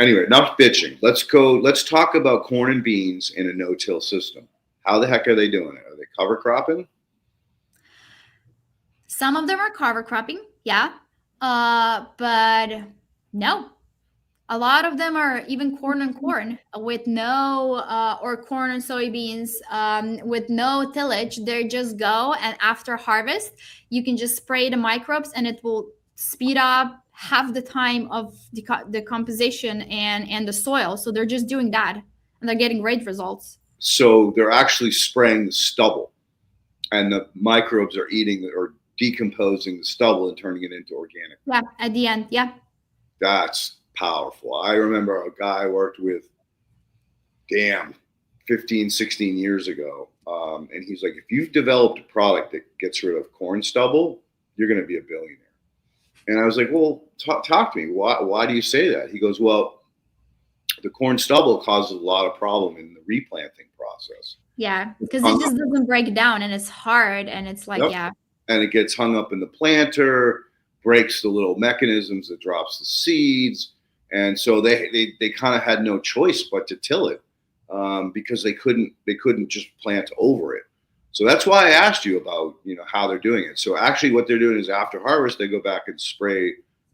Anyway, enough bitching. Let's talk about corn and beans in a no-till system. How the heck are they doing it? Are they cover cropping? Some of them are cover cropping, yeah. But no. A lot of them are even corn and corn with no, or corn and soybeans with no tillage. They just go, and after harvest, you can just spray the microbes and it will speed up half the time of the composition and the soil. So they're just doing that and they're getting great results. So they're actually spraying the stubble, and the microbes are eating or decomposing the stubble and turning it into organic. Yeah, at the end, yeah. That's powerful. I remember a guy I worked with, 15, 16 years ago. And he's like, if you've developed a product that gets rid of corn stubble, you're going to be a billionaire. And I was like, well, talk to me. Why do you say that? He goes, well, the corn stubble causes a lot of problem in the replanting process. Yeah, because it just doesn't break down and it's hard and it's like, yeah. And it gets hung up in the planter, breaks the little mechanisms that drops the seeds. And so they kind of had no choice but to till it because they couldn't just plant over it. So that's why I asked you about how they're doing it. So actually, what they're doing is after harvest, they go back and spray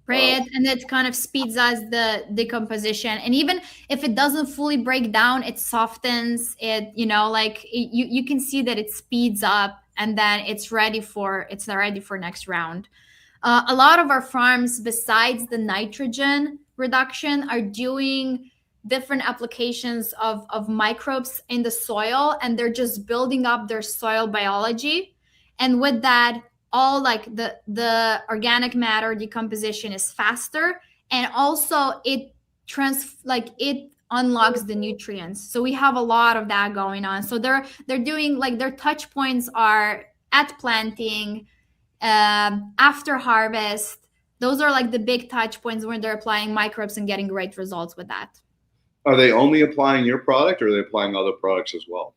it, and it kind of speeds up the decomposition. And even if it doesn't fully break down, it softens it. You can see that it speeds up, and then it's ready for next round. A lot of our farms, besides the nitrogen reduction, are doing different applications of microbes in the soil, and they're just building up their soil biology. And with that, all like the organic matter decomposition is faster, and also it unlocks the nutrients. So we have a lot of that going on. So they're doing like their touch points are at planting, after harvest. Those are like the big touch points when they're applying microbes and getting great results with that. Are they only applying your product, or are they applying other products as well?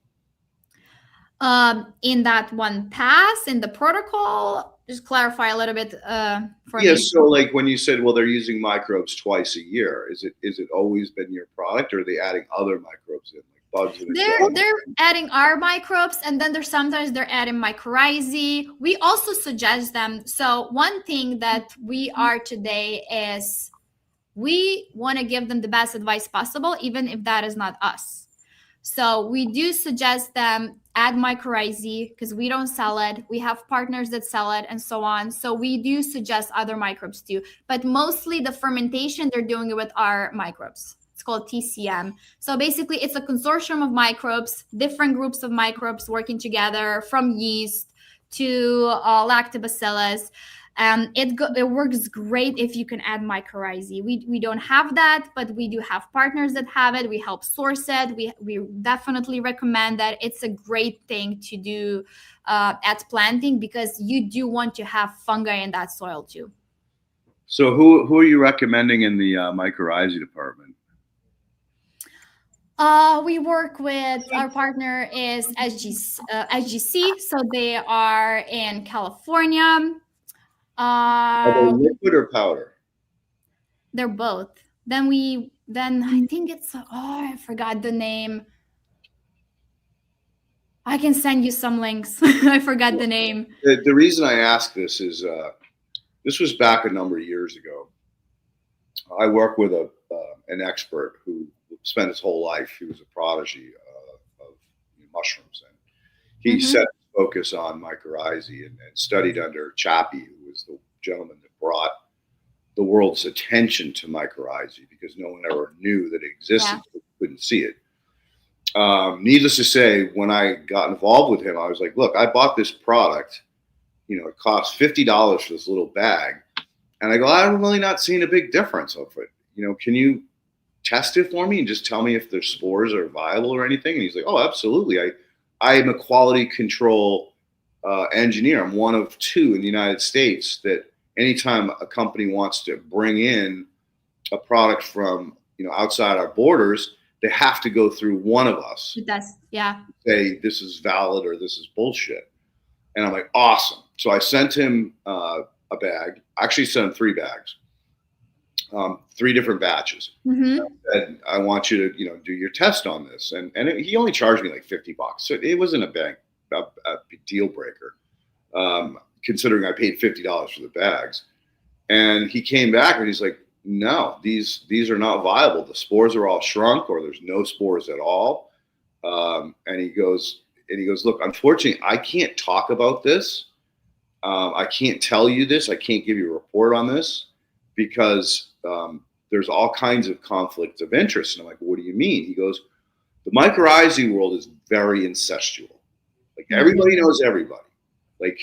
In that one pass, in the protocol, just clarify a little bit for me. Yes, so like when you said, well, they're using microbes twice a year, is it always been your product, or are they adding other microbes in, like bugs? They're adding our microbes, and then sometimes they're adding mycorrhizae. We also suggest them. So one thing that we are today is we want to give them the best advice possible, even if that is not us. So we do suggest them add mycorrhizae because we don't sell it. We have partners that sell it and so on. So we do suggest other microbes too. But mostly the fermentation, they're doing it with our microbes. It's called TCM. So basically, it's a consortium of microbes, different groups of microbes working together, from yeast to lactobacillus. It works great if you can add mycorrhizae. We don't have that, but we do have partners that have it. We help source it. We definitely recommend that. It's a great thing to do at planting because you do want to have fungi in that soil too. So who are you recommending in the mycorrhizae department? We work with, our partner is SGC, so they are in California. Are they liquid or powder? They're both. Then I think it's, I forgot the name. I can send you some links. I forgot the name. The reason I ask this is this was back a number of years ago. I work with an expert who spent his whole life. He was a prodigy of mushrooms, and he set his focus on mycorrhizae and studied under Chappie, who was the gentleman that brought the world's attention to mycorrhizae because no one ever knew that it existed. Yeah. Couldn't see it. Needless to say, when I got involved with him, I was like, look, I bought this product. It cost $50 for this little bag. And I go, I'm really not seeing a big difference of it. Can you test it for me and just tell me if the spores are viable or anything? And he's like, oh, absolutely. I am a quality control engineer. I'm one of two in the United States that anytime a company wants to bring in a product from outside our borders, they have to go through one of us. It does, yeah. Say this is valid or this is bullshit. And I'm like, awesome. So I sent him a bag. I actually sent him 3 bags, 3 different batches. Mm-hmm. And I want you to do your test on this. And he only charged me like $50. So it wasn't a big deal breaker, considering I paid $50 for the bags. And he came back and he's like, no, these are not viable. The spores are all shrunk, or there's no spores at all. And he goes, look, unfortunately, I can't talk about this. I can't tell you this. I can't give you a report on this because there's all kinds of conflicts of interest. And I'm like, what do you mean? He goes, the mycorrhizae world is very incestual. Like everybody knows everybody. Like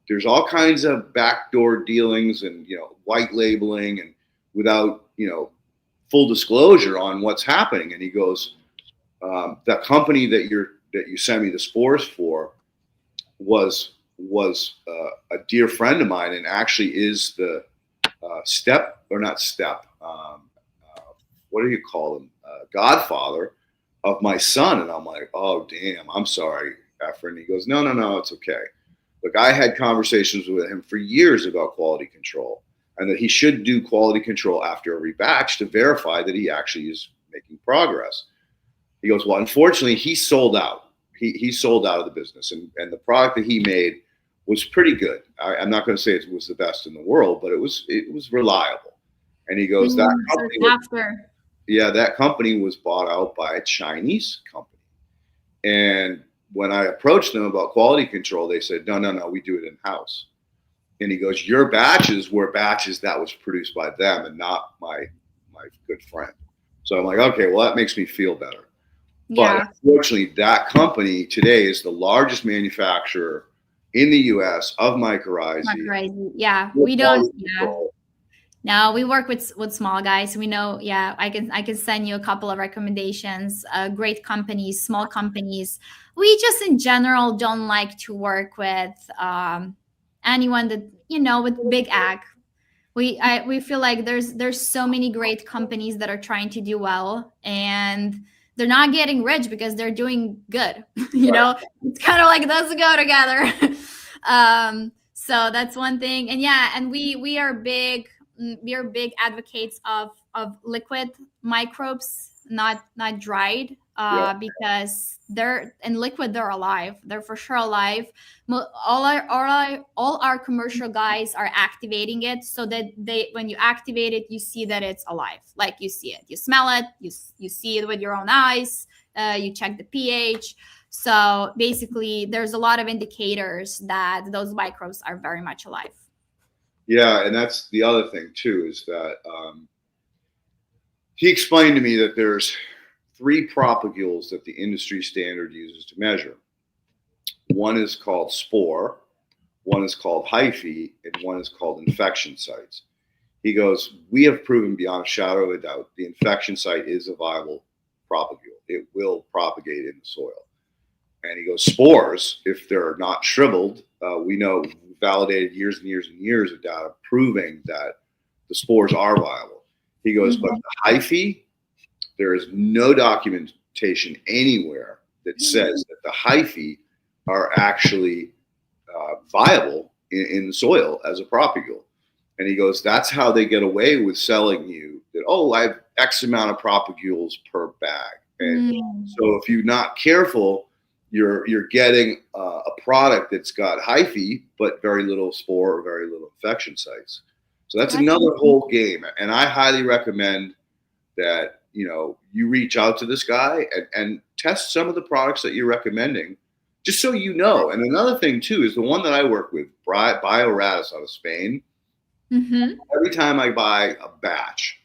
there's all kinds of backdoor dealings and white labeling and without full disclosure on what's happening. And he goes, that company that you sent me the spores for was a dear friend of mine and actually is the what do you call him? Godfather of my son. And I'm like, oh, damn, I'm sorry, Efren. He goes, no, it's okay. Look, I had conversations with him for years about quality control and that he should do quality control after every batch to verify that he actually is making progress. He goes, well, unfortunately, he sold out. He sold out of the business, and the product that he made was pretty good. I'm not going to say it was the best in the world, but it was reliable. And he goes, that company was bought out by a Chinese company. And when I approached them about quality control, they said, no, we do it in-house. And he goes, your batches were batches that was produced by them and not my good friend. So I'm like, okay, well, that makes me feel better. Yeah. But unfortunately, that company today is the largest manufacturer in the U.S. of mycorrhizae. Yeah, we don't. Yeah. No, we work with small guys. We know. Yeah, I can send you a couple of recommendations. Great companies, small companies. We just in general don't like to work with anyone that with big ag. We feel like there's so many great companies that are trying to do well and they're not getting rich because they're doing good. It's kind of like those go together. So that's one thing. And yeah, and we are big advocates of liquid microbes, not dried, because they're in liquid, they're alive. They're for sure alive. All our commercial guys are activating it so that when you activate it, you see that it's alive. Like you see it, you smell it, you see it with your own eyes. you check the pH. So basically, there's a lot of indicators that those microbes are very much alive. Yeah, and that's the other thing too, is that he explained to me that there's 3 propagules that the industry standard uses to measure. One is called spore, one is called hyphae, and one is called infection sites. He goes, we have proven beyond a shadow of a doubt the infection site is a viable propagule. It will propagate in the soil. And he goes, spores, if they're not shriveled, we know, validated years and years and years of data proving that the spores are viable. He goes, but the hyphae, there is no documentation anywhere that says that the hyphae are actually viable in the soil as a propagule. And he goes, that's how they get away with selling you that, oh, I have X amount of propagules per bag. And so if you're not careful, you're getting a product that's got hyphae, but very little spore or very little infection sites. So that's another whole game. And I highly recommend that, you reach out to this guy and test some of the products that you're recommending, just so you know. And another thing too is the one that I work with, Bioratis out of Spain. Every time I buy a batch,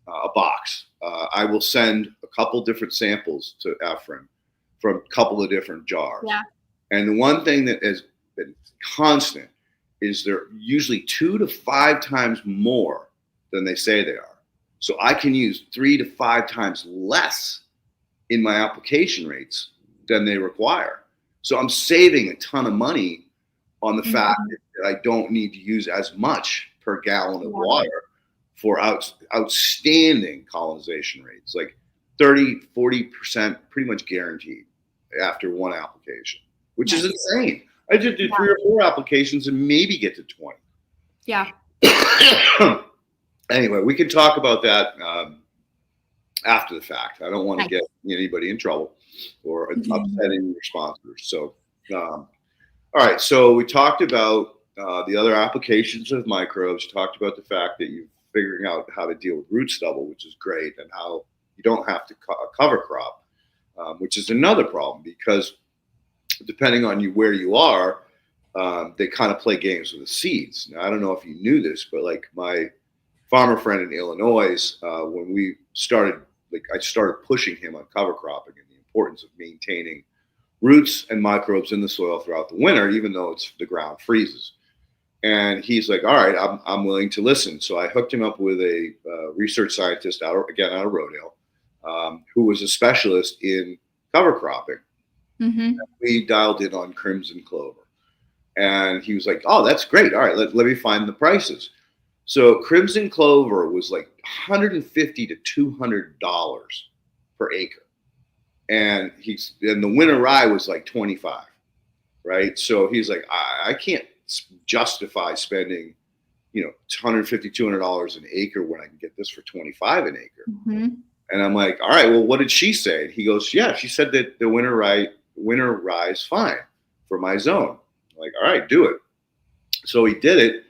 a box, I will send a couple different samples to Efren from a couple of different jars. Yeah. And the one thing that has been constant is they're usually 2 to 5 times more than they say they are. So I can use 3 to 5 times less in my application rates than they require. So I'm saving a ton of money on the fact that I don't need to use as much per gallon of water for outstanding colonization rates, like 30-40% pretty much guaranteed after one application, which is insane. I just did 3 or 4 applications and maybe get to 20. Yeah. Anyway, we can talk about that after the fact. I don't want to get anybody in trouble or upsetting your sponsors. So, all right. So we talked about the other applications of microbes. Talked about the fact that you're figuring out how to deal with root stubble, which is great, and how you don't have to cover crop, which is another problem because depending on where you are, they kind of play games with the seeds. Now, I don't know if you knew this, but like my farmer friend in Illinois, when we started, I started pushing him on cover cropping and the importance of maintaining roots and microbes in the soil throughout the winter, even though the ground freezes. And he's like, all right, I'm willing to listen. So I hooked him up with a research scientist out of Rodale, who was a specialist in cover cropping. We dialed in on crimson clover. And he was like, oh, that's great. All right, let me find the prices. So crimson clover was like $150 to $200 per acre. And the winter rye was like 25, right? So he's like, I can't justify spending, $150, $200 an acre when I can get this for 25 an acre. And I'm like, all right, well, what did she say? And he goes, yeah, she said that the winter rye is fine for my zone. I'm like, all right, do it. So he did it.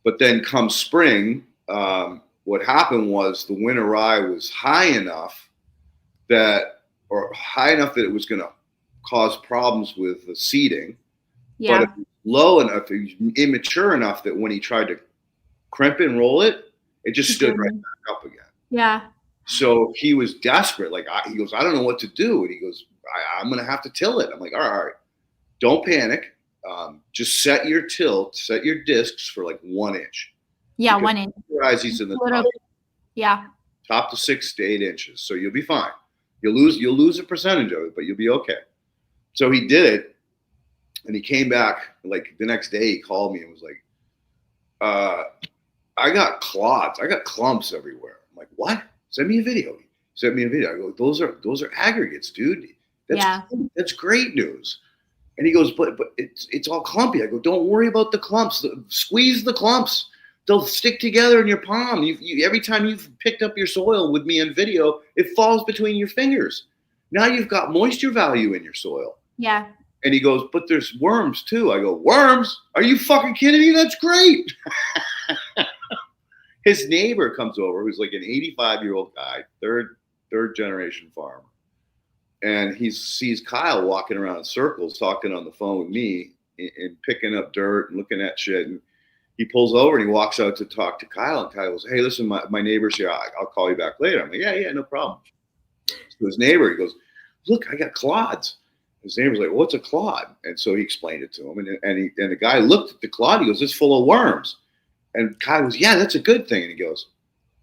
But then come spring, what happened was the winter rye was high enough that it was going to cause problems with the seeding. Yeah. But it was low enough, it was immature enough that when he tried to crimp and roll it, it just stood right back up again. Yeah. So he was desperate. He goes, I don't know what to do. And he goes, I'm going to have to till it. I'm like, all right, don't panic. Just set your discs for like 1 inch. Yeah, 1 inch. He's in the top to 6 to 8 inches. So you'll be fine. You'll lose a percentage of it, but you'll be okay. So he did it, and he came back like the next day. He called me and was like, I got clots. I got clumps everywhere. I'm like, what? Send me a video. He sent me a video. I go, those are aggregates, dude. That's great news. And he goes, but it's all clumpy. I go, don't worry about the clumps. Squeeze the clumps. They'll stick together in your palm. Every time you've picked up your soil with me on video, it falls between your fingers. Now you've got moisture value in your soil. Yeah. And he goes, but there's worms too. I go, worms? Are you fucking kidding me? That's great. His neighbor comes over, who's like an 85-year-old guy, third generation farmer. and he sees Kyle walking around in circles, talking on the phone with me and picking up dirt and looking at shit. And he pulls over and he walks out to talk to Kyle. And Kyle goes, "Hey, listen, my neighbor's here. I'll call you back later." I'm like, yeah, no problem. So his neighbor, he goes, "Look, I got clods." His neighbor's like, "What's a clod?" And so he explained it to him. And the guy looked at the clod. He goes, "It's full of worms." And Kyle goes, "Yeah, that's a good thing." And he goes,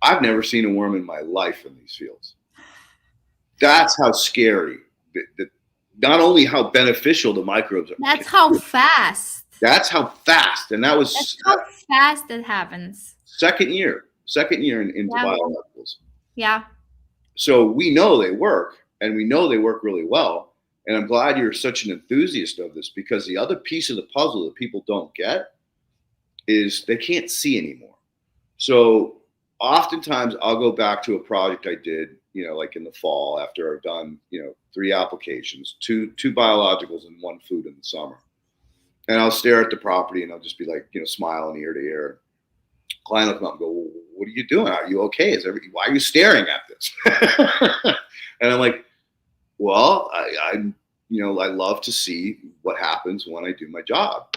"I've never seen a worm in my life in these fields." That's how scary. Not only how beneficial the microbes are. That's how fast. That's how fast. And that's how fast it happens. Second year into biologicals. Yeah. So we know they work, and we know they work really well. And I'm glad you're such an enthusiast of this, because the other piece of the puzzle that people don't get is they can't see anymore. So oftentimes I'll go back to a project I did, like in the fall after I've done, 3 applications, two biologicals and 1 food in the summer. And I'll stare at the property and I'll just be like, smiling ear to ear. Client will come up and go, "Well, what are you doing? Are you okay? Why are you staring at this?" And I'm like, "Well, I love to see what happens when I do my job."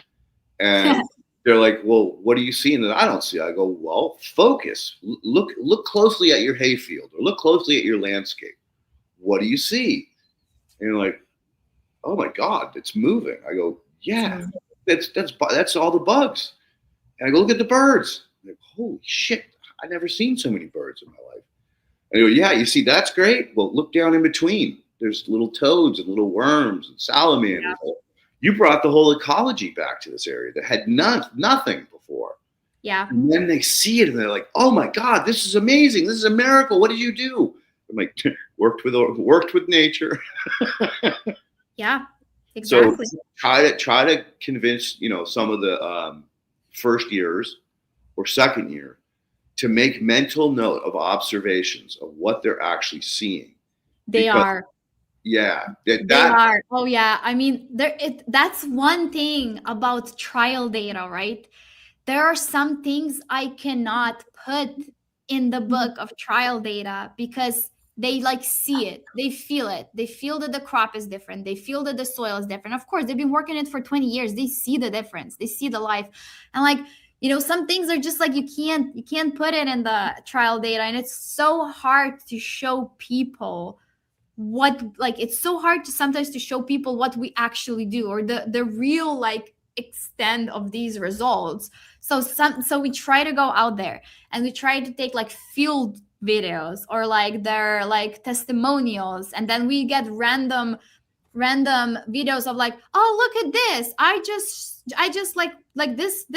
And they're like, "Well, what are you seeing that I don't see?" I go, "Well, focus. Look closely at your hayfield, or look closely at your landscape. What do you see?" And you're like, "Oh my God, it's moving." I go, "Yeah, that's all the bugs." And I go, "Look at the birds." I'm like, "Holy shit, I've never seen so many birds in my life." And I go, "Yeah, you see, that's great. Well, look down in between. There's little toads and little worms and salamanders." Yeah. You brought the whole ecology back to this area that had nothing before. Yeah. And then they see it and they're like, "Oh my God, this is amazing. This is a miracle. What did you do?" I'm like, worked with nature. Yeah, exactly. So try to convince, some of the first years or second year to make mental note of observations of what they're actually seeing. They are. Yeah. They are. Oh yeah. I mean, that's one thing about trial data, right? There are some things I cannot put in the book of trial data because they see it, they feel it, they feel that the crop is different, they feel that the soil is different. Of course, they've been working it for 20 years, they see the difference, they see the life. And some things are just you can't put it in the trial data, and it's so hard to show people it's so hard to sometimes to show people what we actually do, or the real extent of these results. So we try to go out there and we try to take field videos or their testimonials, and then we get random videos of "Oh, look at this, I just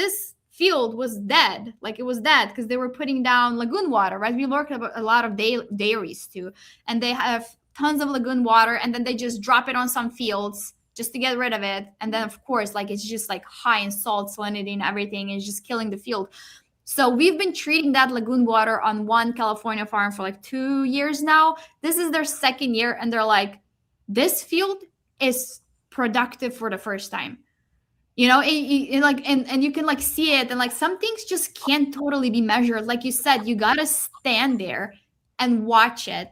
this field was dead, it was dead because they were putting down lagoon water," right? We work a lot of dairies too, and they have tons of lagoon water, and then they just drop it on some fields just to get rid of it. And then of course it's just high in salt, salinity, and everything, and it's just killing the field. So we've been treating that lagoon water on one California farm for 2 years now. This is their second year, and they're like, "This field is productive for the first time." And you can see it, and some things just can't totally be measured. Like you said, you gotta stand there and watch it.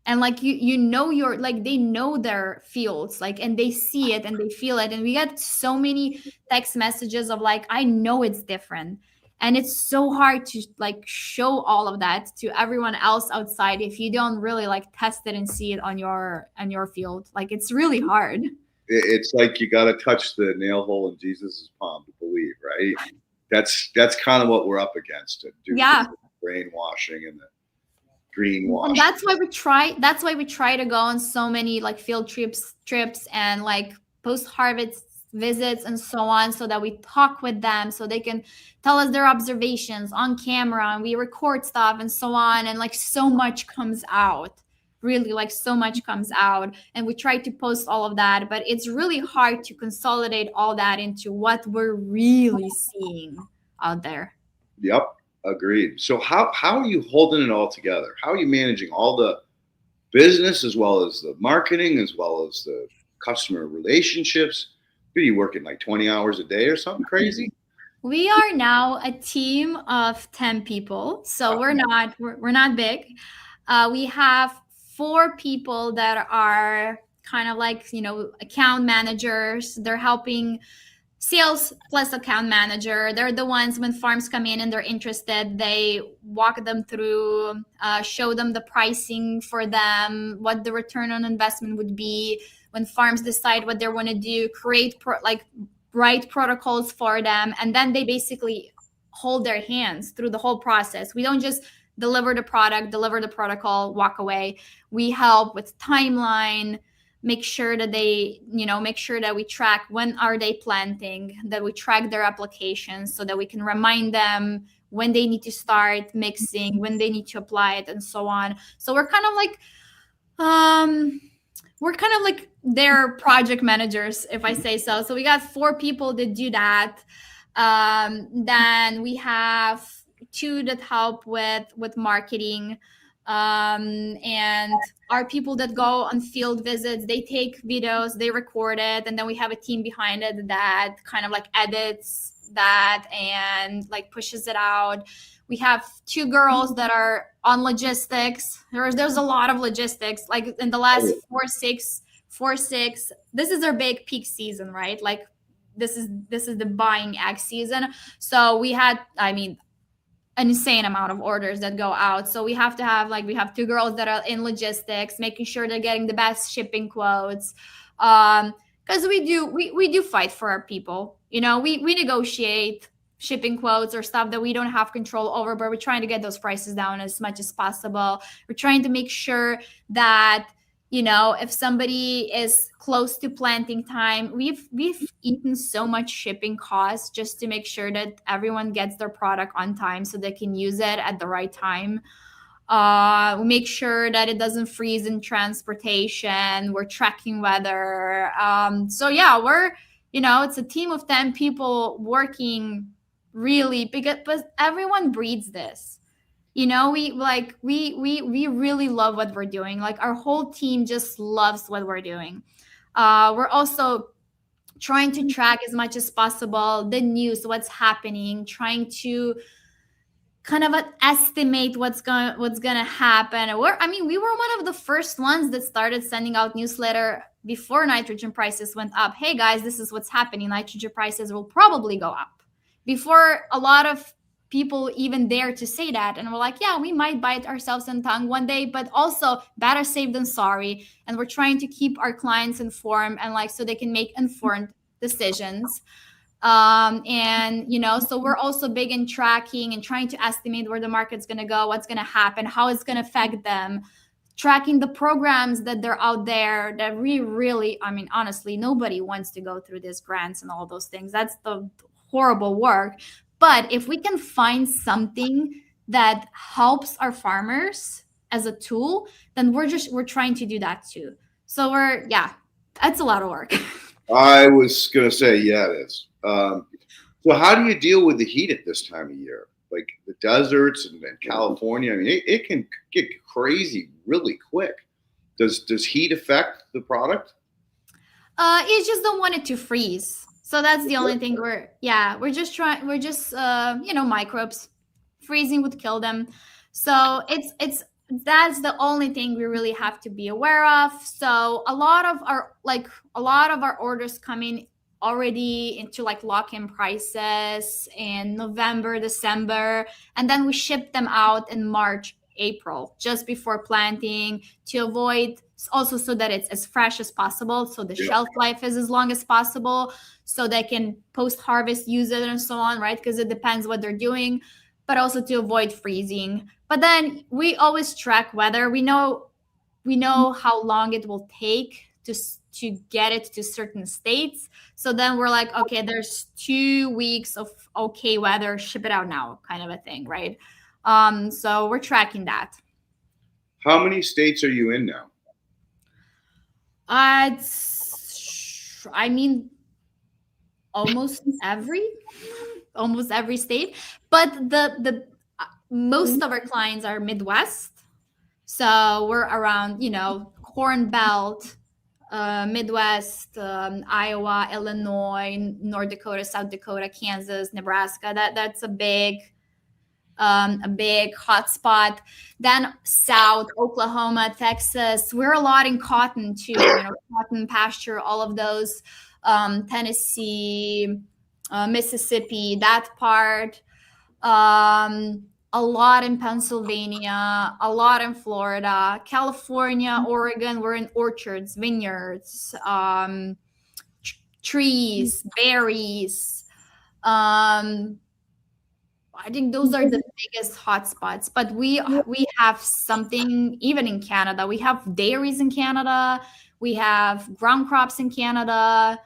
And they know their fields, and they see it and they feel it. And we get so many text messages of "I know it's different." And it's so hard to show all of that to everyone else outside if you don't really test it and see it on your field. It's really hard. It's you got to touch the nail hole in Jesus's palm to believe, right? That's kind of what we're up against. Yeah. The brainwashing and the greenwashing. And that's why we try to go on so many field trips and post-harvest visits and so on, so that we talk with them, so they can tell us their observations on camera, and we record stuff and so on. And so much comes out, really so much comes out, and we try to post all of that, but it's really hard to consolidate all that into what we're really seeing out there. Yep. Agreed. So how are you holding it all together? How are you managing all the business as well as the marketing, as well as the customer relationships? Are you working 20 hours a day or something crazy? We are now a team of 10 people. So we're not big. We have 4 people that are kind of like, account managers. They're helping sales plus account manager. They're the ones when farms come in and they're interested, they walk them through, show them the pricing for them, what the return on investment would be. When farms decide what they want to do, write protocols for them, and then they basically hold their hands through the whole process. We don't just deliver the product, deliver the protocol, walk away. We help with timeline, make sure that we track when are they planting, that we track their applications so that we can remind them when they need to start mixing, when they need to apply it, and so on. So we're kind of like their project managers, if I say so. So we got 4 people that do that. Then we have 2 that help with marketing. And our people that go on field visits, they take videos, they record it, and then we have a team behind it that kind of like edits that and like pushes it out. We have 2 girls that are on logistics. There's a lot of logistics. Like in the last 4-6, this is our big peak season, right? Like this is the buying egg season. So we had, an insane amount of orders that go out. So we have 2 girls that are in logistics, making sure they're getting the best shipping quotes. Because we do fight for our people. We negotiate shipping quotes or stuff that we don't have control over, but we're trying to get those prices down as much as possible. We're trying to make sure that, if somebody is close to planting time, we've eaten so much shipping costs just to make sure that everyone gets their product on time so they can use it at the right time. We make sure that it doesn't freeze in transportation. We're tracking weather. So yeah, it's a team of 10 people working really big, but everyone breeds this. We really love what we're doing. Like our whole team just loves what we're doing. We're also trying to track as much as possible the news, what's happening, trying to kind of estimate what's gonna happen. We were one of the first ones that started sending out newsletter before nitrogen prices went up. Hey guys, this is what's happening. Nitrogen prices will probably go up. Before a lot of people even dare to say that, and we're like, yeah, we might bite ourselves in the tongue one day, but also better safe than sorry. And we're trying to keep our clients informed and so they can make informed decisions. So we're also big in tracking and trying to estimate where the market's going to go, what's going to happen, how it's going to affect them, tracking the programs that they're out there that we really, honestly, nobody wants to go through these grants and all those things. That's the horrible work. But if we can find something that helps our farmers as a tool, then we're trying to do that too. So that's a lot of work. I was going to say, yeah, it is. So how do you deal with the heat at this time of year? Like the deserts and California, it can get crazy really quick. Does heat affect the product? You just don't want it to freeze. So that's the only thing we're just microbes. Freezing would kill them. So that's the only thing we really have to be aware of. So a lot of our orders come in already into lock-in prices in November, December, and then we ship them out in March, April, just before planting, to avoid also so that it's as fresh as possible, so the shelf life is as long as possible, so they can post-harvest use it and so on, right? Because it depends what they're doing, but also to avoid freezing. But then we always track weather. We know how long it will take to get it to certain states. So then we're like, okay, there's 2 weeks of okay weather, ship it out now, kind of a thing, right? So we're tracking that. How many states are you in now? Almost every state, but the most of our clients are Midwest. So we're around, Corn Belt, Midwest, Iowa, Illinois, North Dakota, South Dakota, Kansas, Nebraska. That's a big a big hotspot. Then South, Oklahoma, Texas, we're a lot in cotton too, cotton pasture, all of those, Tennessee, Mississippi, that part, a lot in Pennsylvania, a lot in Florida, California, Oregon, we're in orchards, vineyards, trees, berries. I think those are the biggest hotspots. But we have something even in Canada. We have dairies in Canada. We have ground crops in Canada.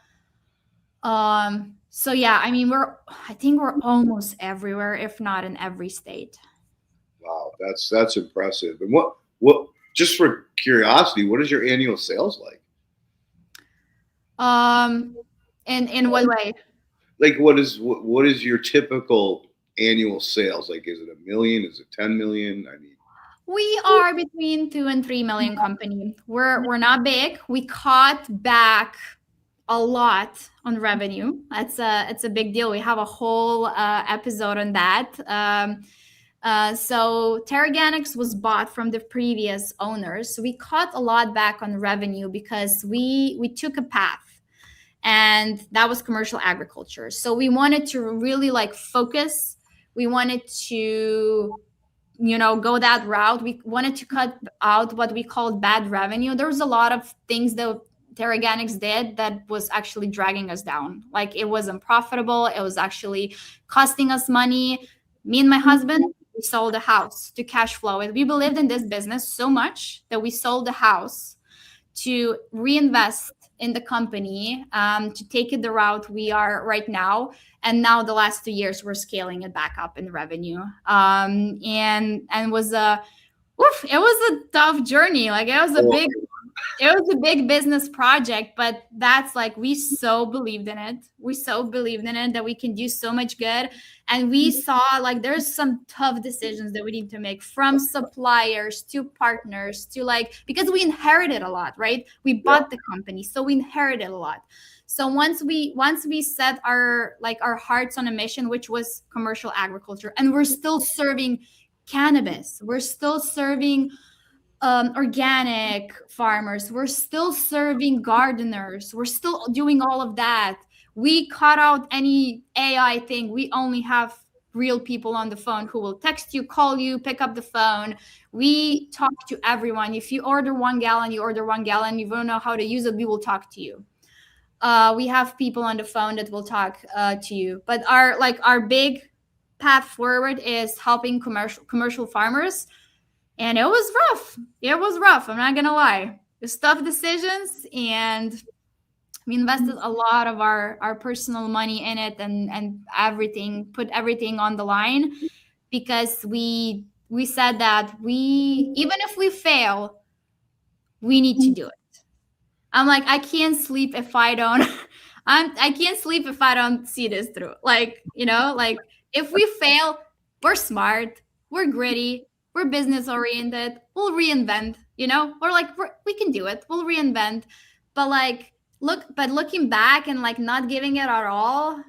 So yeah, I mean, I think we're almost everywhere, if not in every state. Wow, that's impressive. And what just for curiosity, what is your annual sales like? In what way? Like what is your typical annual sales? Like, is it 1 million? Is it 10 million? I mean, we are between 2 and 3 million company. We're not big. We cut back a lot on revenue. It's a big deal. We have a whole episode on that. So TeraGanix was bought from the previous owners. So we cut a lot back on revenue because we took a path, and that was commercial agriculture. So we wanted to really focus. We wanted to go that route. We wanted to cut out what we called bad revenue. There was a lot of things that TeraGanix did that was actually dragging us down. Like, it wasn't profitable. It was actually costing us money. Me and my husband, we sold a house to cash flow it. We believed in this business so much that we sold the house to reinvest in the company, to take it the route we are right now. And now the last 2 years, we're scaling it back up in revenue. And it was a tough journey. It was a big business project, but that's we so believed in it. We so believed in it that we can do so much good. And we saw there's some tough decisions that we need to make, from suppliers to partners to because we inherited a lot, right? We bought the company, so we inherited a lot. So once we set our hearts on a mission, which was commercial agriculture, and we're still serving cannabis, we're still serving organic farmers, we're still serving gardeners, we're still doing all of that. We cut out any AI thing. We only have real people on the phone who will text you, call you, pick up the phone. We talk to everyone. If you order 1 gallon, you order 1 gallon. You don't know how to use it, we will talk to you. We have people on the phone that will talk to you. But our big path forward is helping commercial farmers. And it was rough. It was rough. I'm not going to lie. It's tough decisions, and we invested a lot of our personal money in it, and put everything on the line, because we said that even if we fail, we need to do it. I'm I can't sleep if I don't I can't sleep if I don't see this through. If we fail, we're smart, we're gritty, we're business oriented, we'll reinvent, we can do it, we'll reinvent. But looking back and not giving it our all,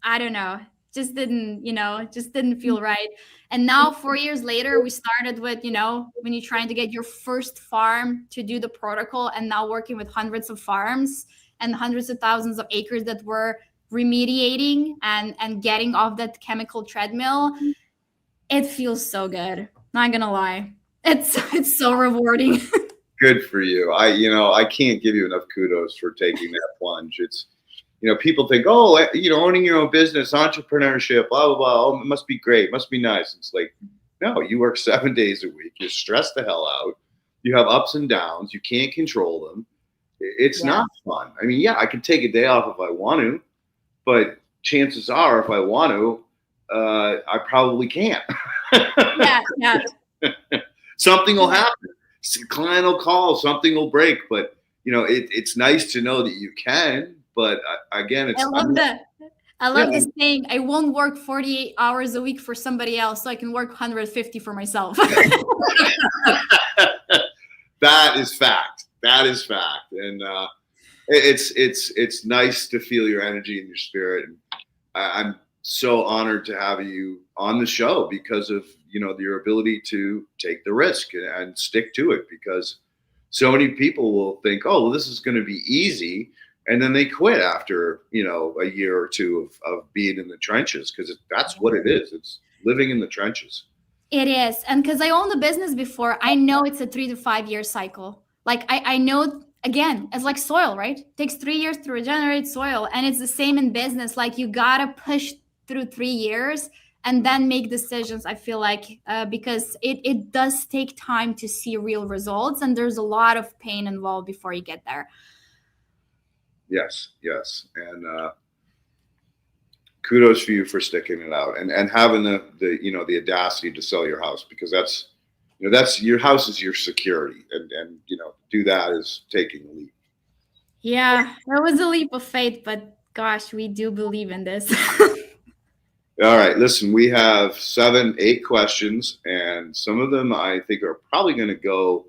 I don't know, just didn't feel right. And now 4 years later, we started with, when you're trying to get your first farm to do the protocol, and now working with hundreds of farms and hundreds of thousands of acres that we're remediating and getting off that chemical treadmill. It feels so good. Not gonna lie. It's so rewarding. Good for you. I can't give you enough kudos for taking that plunge. It's, people think, owning your own business, entrepreneurship, blah, blah, blah. Oh, it must be great. Must be nice. It's no, you work 7 days a week. You're stressed the hell out. You have ups and downs. You can't control them. It's not fun. I mean, I can take a day off if I want to, but chances are, if I want to, I probably can't. Yeah. Something will happen. A client will call. Something will break. But it's nice to know that you can. But again, it's. I love this saying. I won't work 48 hours a week for somebody else, so I can work 150 for myself. That is fact. And it's nice to feel your energy and your spirit. And I'm so honored to have you on the show because of, your ability to take the risk and stick to it, because so many people will think, oh, well, this is going to be easy. And then they quit after, a year or two of being in the trenches, because that's what it is. It's living in the trenches. It is. And because I owned a business before, I know it's a 3 to 5 year cycle. Like I know, again, it's like soil, right? It takes 3 years to regenerate soil. And it's the same in business. Like you got to push through 3 years and then make decisions, I feel like, because it does take time to see real results. And there's a lot of pain involved before you get there. Yes. And kudos for you for sticking it out and having the audacity to sell your house, because that's your house is your security, and do that is taking a leap. Yeah, it was a leap of faith, but gosh, we do believe in this. All right, listen, we have 7, 8 questions, and some of them I think are probably going to go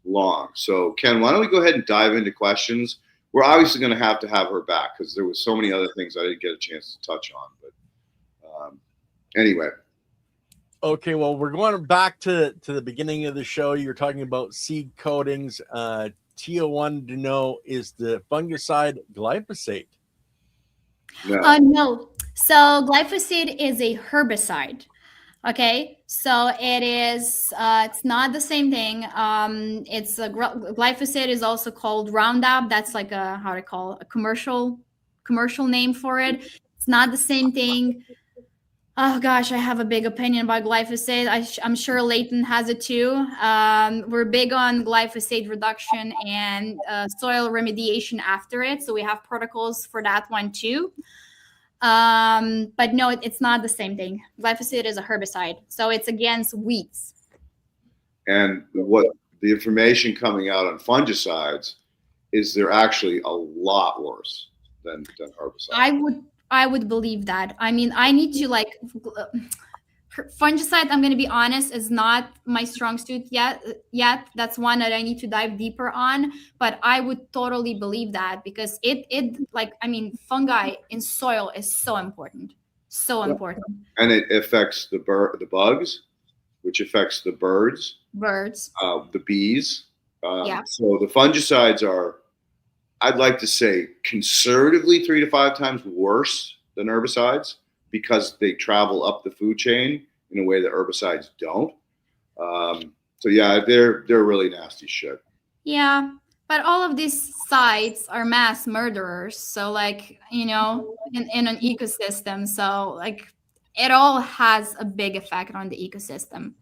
long. So Ken, why don't we go ahead and dive into questions? We're obviously going to have her back because there was so many other things I didn't get a chance to touch on. But anyway. Okay, well, we're going back to the beginning of the show. You're talking about seed coatings. Tia wanted to know, is the fungicide glyphosate? No. So glyphosate is a herbicide. Okay, so it is. It's not the same thing. Glyphosate is also called Roundup. That's like a commercial name for it. It's not the same thing. Oh gosh, I have a big opinion about glyphosate. I'm sure Leighton has it too. We're big on glyphosate reduction and soil remediation after it. So we have protocols for that one too. But no, it's not the same thing. Glyphosate is a herbicide, so it's against weeds. And what the information coming out on fungicides is they're actually a lot worse than herbicides. I would believe that. I mean, I need to fungicide, I'm going to be honest, is not my strong suit yet. That's one that I need to dive deeper on, but I would totally believe that because fungi in soil is so important. And it affects the bugs, which affects the birds, the bees. So the fungicides are, I'd like to say, conservatively 3 to 5 times worse than herbicides, because they travel up the food chain in a way that herbicides don't. So yeah, they're really nasty shit. Yeah, but all of these sites are mass murderers. So in an ecosystem. So it all has a big effect on the ecosystem.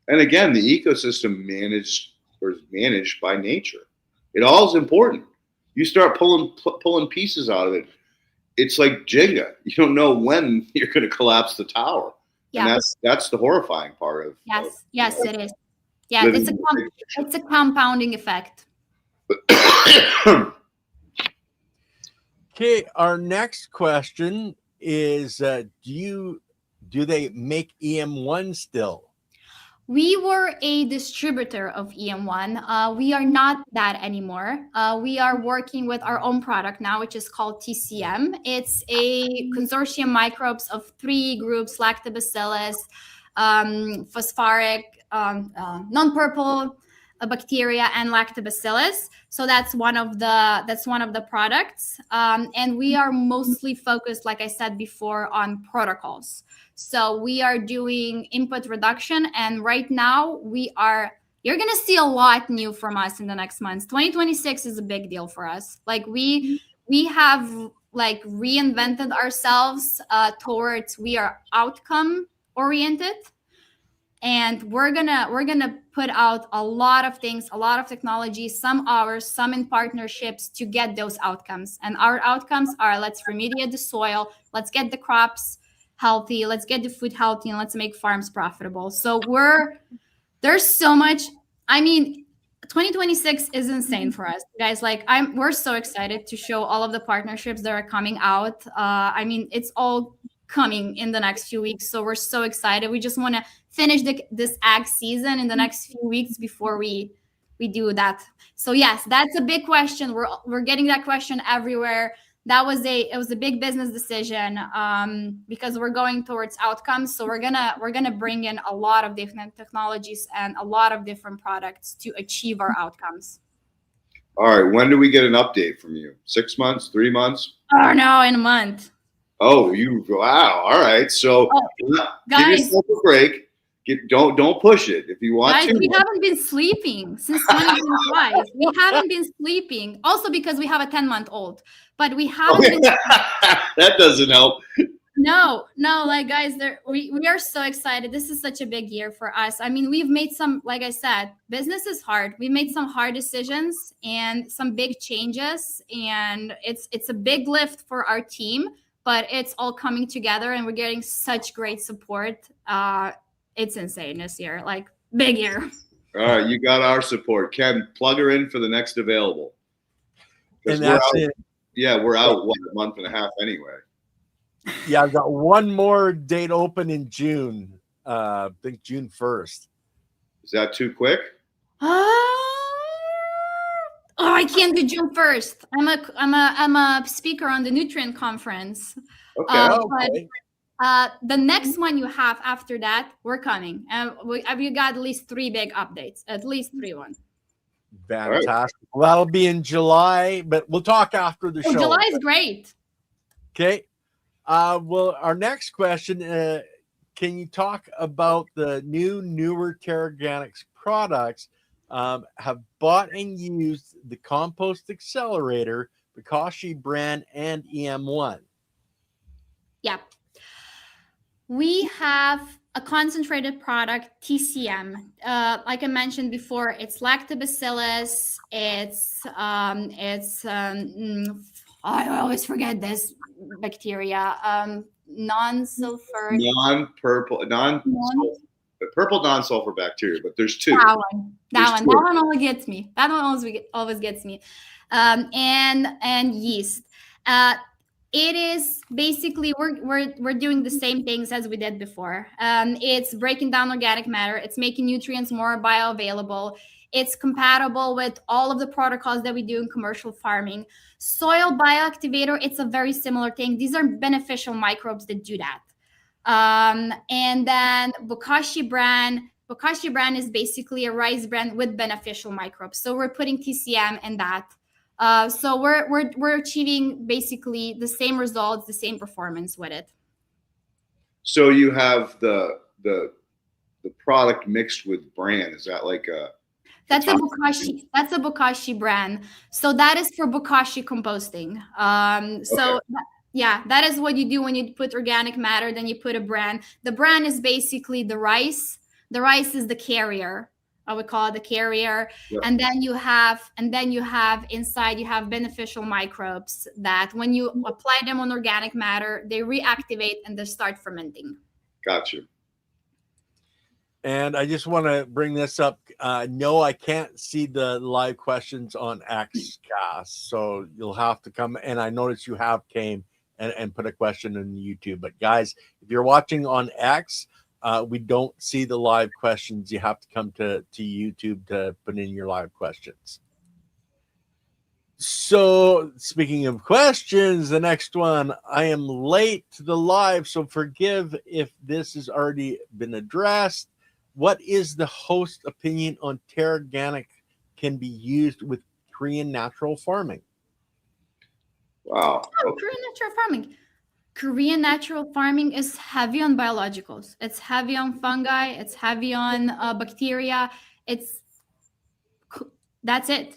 And again, the ecosystem is managed by nature. It all is important. You start pulling pieces out of it, it's like Jenga. You don't know when you're going to collapse the tower. Yeah. And that's the horrifying part of. Yes, it is. Yeah, it's a compounding effect. Okay, our next question is: do they make EM1 still? We were a distributor of EM1. We are not that anymore. We are working with our own product now, which is called TCM. It's a consortium microbes of 3 groups: Lactobacillus, phosphoric, non-purple bacteria, and Lactobacillus. So that's one of the products. And we are mostly focused, like I said before, on protocols. So we are doing input reduction, and right now you're going to see a lot new from us in the next months. 2026 is a big deal for us. We have reinvented ourselves towards, we are outcome oriented, and we're gonna put out a lot of things, a lot of technology, some ours, some in partnerships, to get those outcomes. And our outcomes are: let's remediate the soil, let's get the crops healthy, let's get the food healthy, and let's make farms profitable. So there's so much. I mean, 2026 is insane for us, guys. We're so excited to show all of the partnerships that are coming out. It's all coming in the next few weeks, so we're so excited. We just want to finish this ag season in the next few weeks before we do that. So yes, that's a big question. We're getting that question everywhere. it was a big business decision, because we're going towards outcomes. So we're gonna bring in a lot of different technologies and a lot of different products to achieve our outcomes. All right. When do we get an update from you? 6 months? 3 months? Oh no, in a month. Oh, wow. All right. So give Guys, yourself a break. Don't push it if you want guys, to. we haven't been sleeping since 2025. We haven't been sleeping. Also because we have a 10-month-old, but we haven't been. That doesn't help. No, like guys, we are so excited. This is such a big year for us. I mean, we've made some, like I said, business is hard. We made some hard decisions and some big changes, and it's a big lift for our team, but it's all coming together and we're getting such great support. It's insane this year, like big year. All right, you got our support. Ken, plug her in for the next available. And that's it. Yeah, we're out, what, a month and a half anyway. Yeah, I've got one more date open in June. I think June 1st. Is that too quick? Oh, I can't do June 1st. I'm a speaker on the Nutrient Conference. Okay. But the next one you have after that, we're coming. We got at least 3 big updates. At least 3 ones. Fantastic. Right. Well, that'll be in July, but we'll talk after the show. July is great. Okay. Well, our next question, can you talk about the newer TeraGanix products? Have bought and used the compost accelerator, Bokashi brand, and EM1. Yeah. We have a concentrated product, TCM. Like I mentioned before, it's lactobacillus. I always forget this bacteria. Non-sulfur. Purple non-sulfur bacteria, but there's 2. That one always gets me. That one always gets me. And yeast. It is basically we're doing the same things as we did before. It's breaking down organic matter. It's making nutrients more bioavailable. It's compatible with all of the protocols that we do in commercial farming. Soil bioactivator, it's a very similar thing. These are beneficial microbes that do that. And then Bokashi brand is basically a rice bran with beneficial microbes. So we're putting TCM in that. So we're achieving basically the same results, the same performance with it. So you have the product mixed with bran. Is that like a? That's a Bokashi brand. So that is for Bokashi composting. That is what you do when you put organic matter. Then you put a bran. The bran is basically the rice. The rice is the carrier. I would call it the carrier. Yeah. And then you have inside, you have beneficial microbes that when you apply them on organic matter, they reactivate and they start fermenting. Gotcha. And I just want to bring this up. No, I can't see the live questions on XCast, so you'll have to come. And I noticed you have came and put a question in YouTube. But guys, if you're watching on X, we don't see the live questions. You have to come to YouTube to put in your live questions. So speaking of questions, the next one, I am late to the live, so forgive if this has already been addressed. What is the host opinion on TeraGanix can be used with Korean natural farming? Wow. Korean natural farming. Korean natural farming is heavy on biologicals. It's heavy on fungi. It's heavy on bacteria. That's it.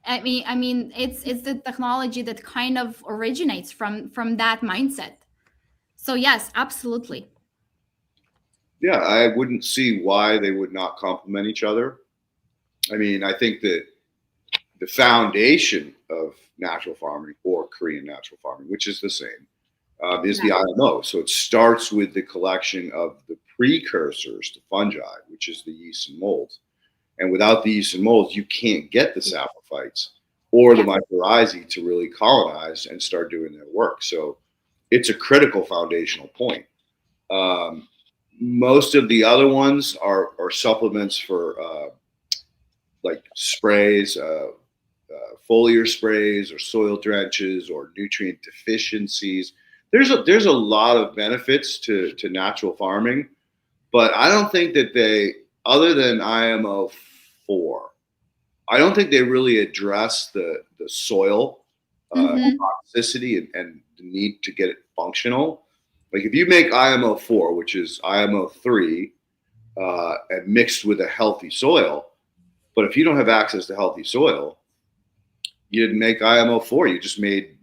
I mean, it's the technology that kind of originates from that mindset. So yes, absolutely. Yeah, I wouldn't see why they would not complement each other. I mean, I think that the foundation of natural farming or Korean natural farming, which is the same, is the IMO. So it starts with the collection of the precursors to fungi, which is the yeast and molds. And without the yeast and molds, you can't get the saprophytes or the mycorrhizae to really colonize and start doing their work. So it's a critical foundational point. Most of the other ones are supplements for like sprays, foliar sprays or soil drenches or nutrient deficiencies. There's a lot of benefits to natural farming, but I don't think that they, other than IMO 4, I don't think they really address the soil toxicity and the need to get it functional. Like if you make IMO 4, which is IMO 3, and mixed with a healthy soil, but if you don't have access to healthy soil, you didn't make IMO 4. You just made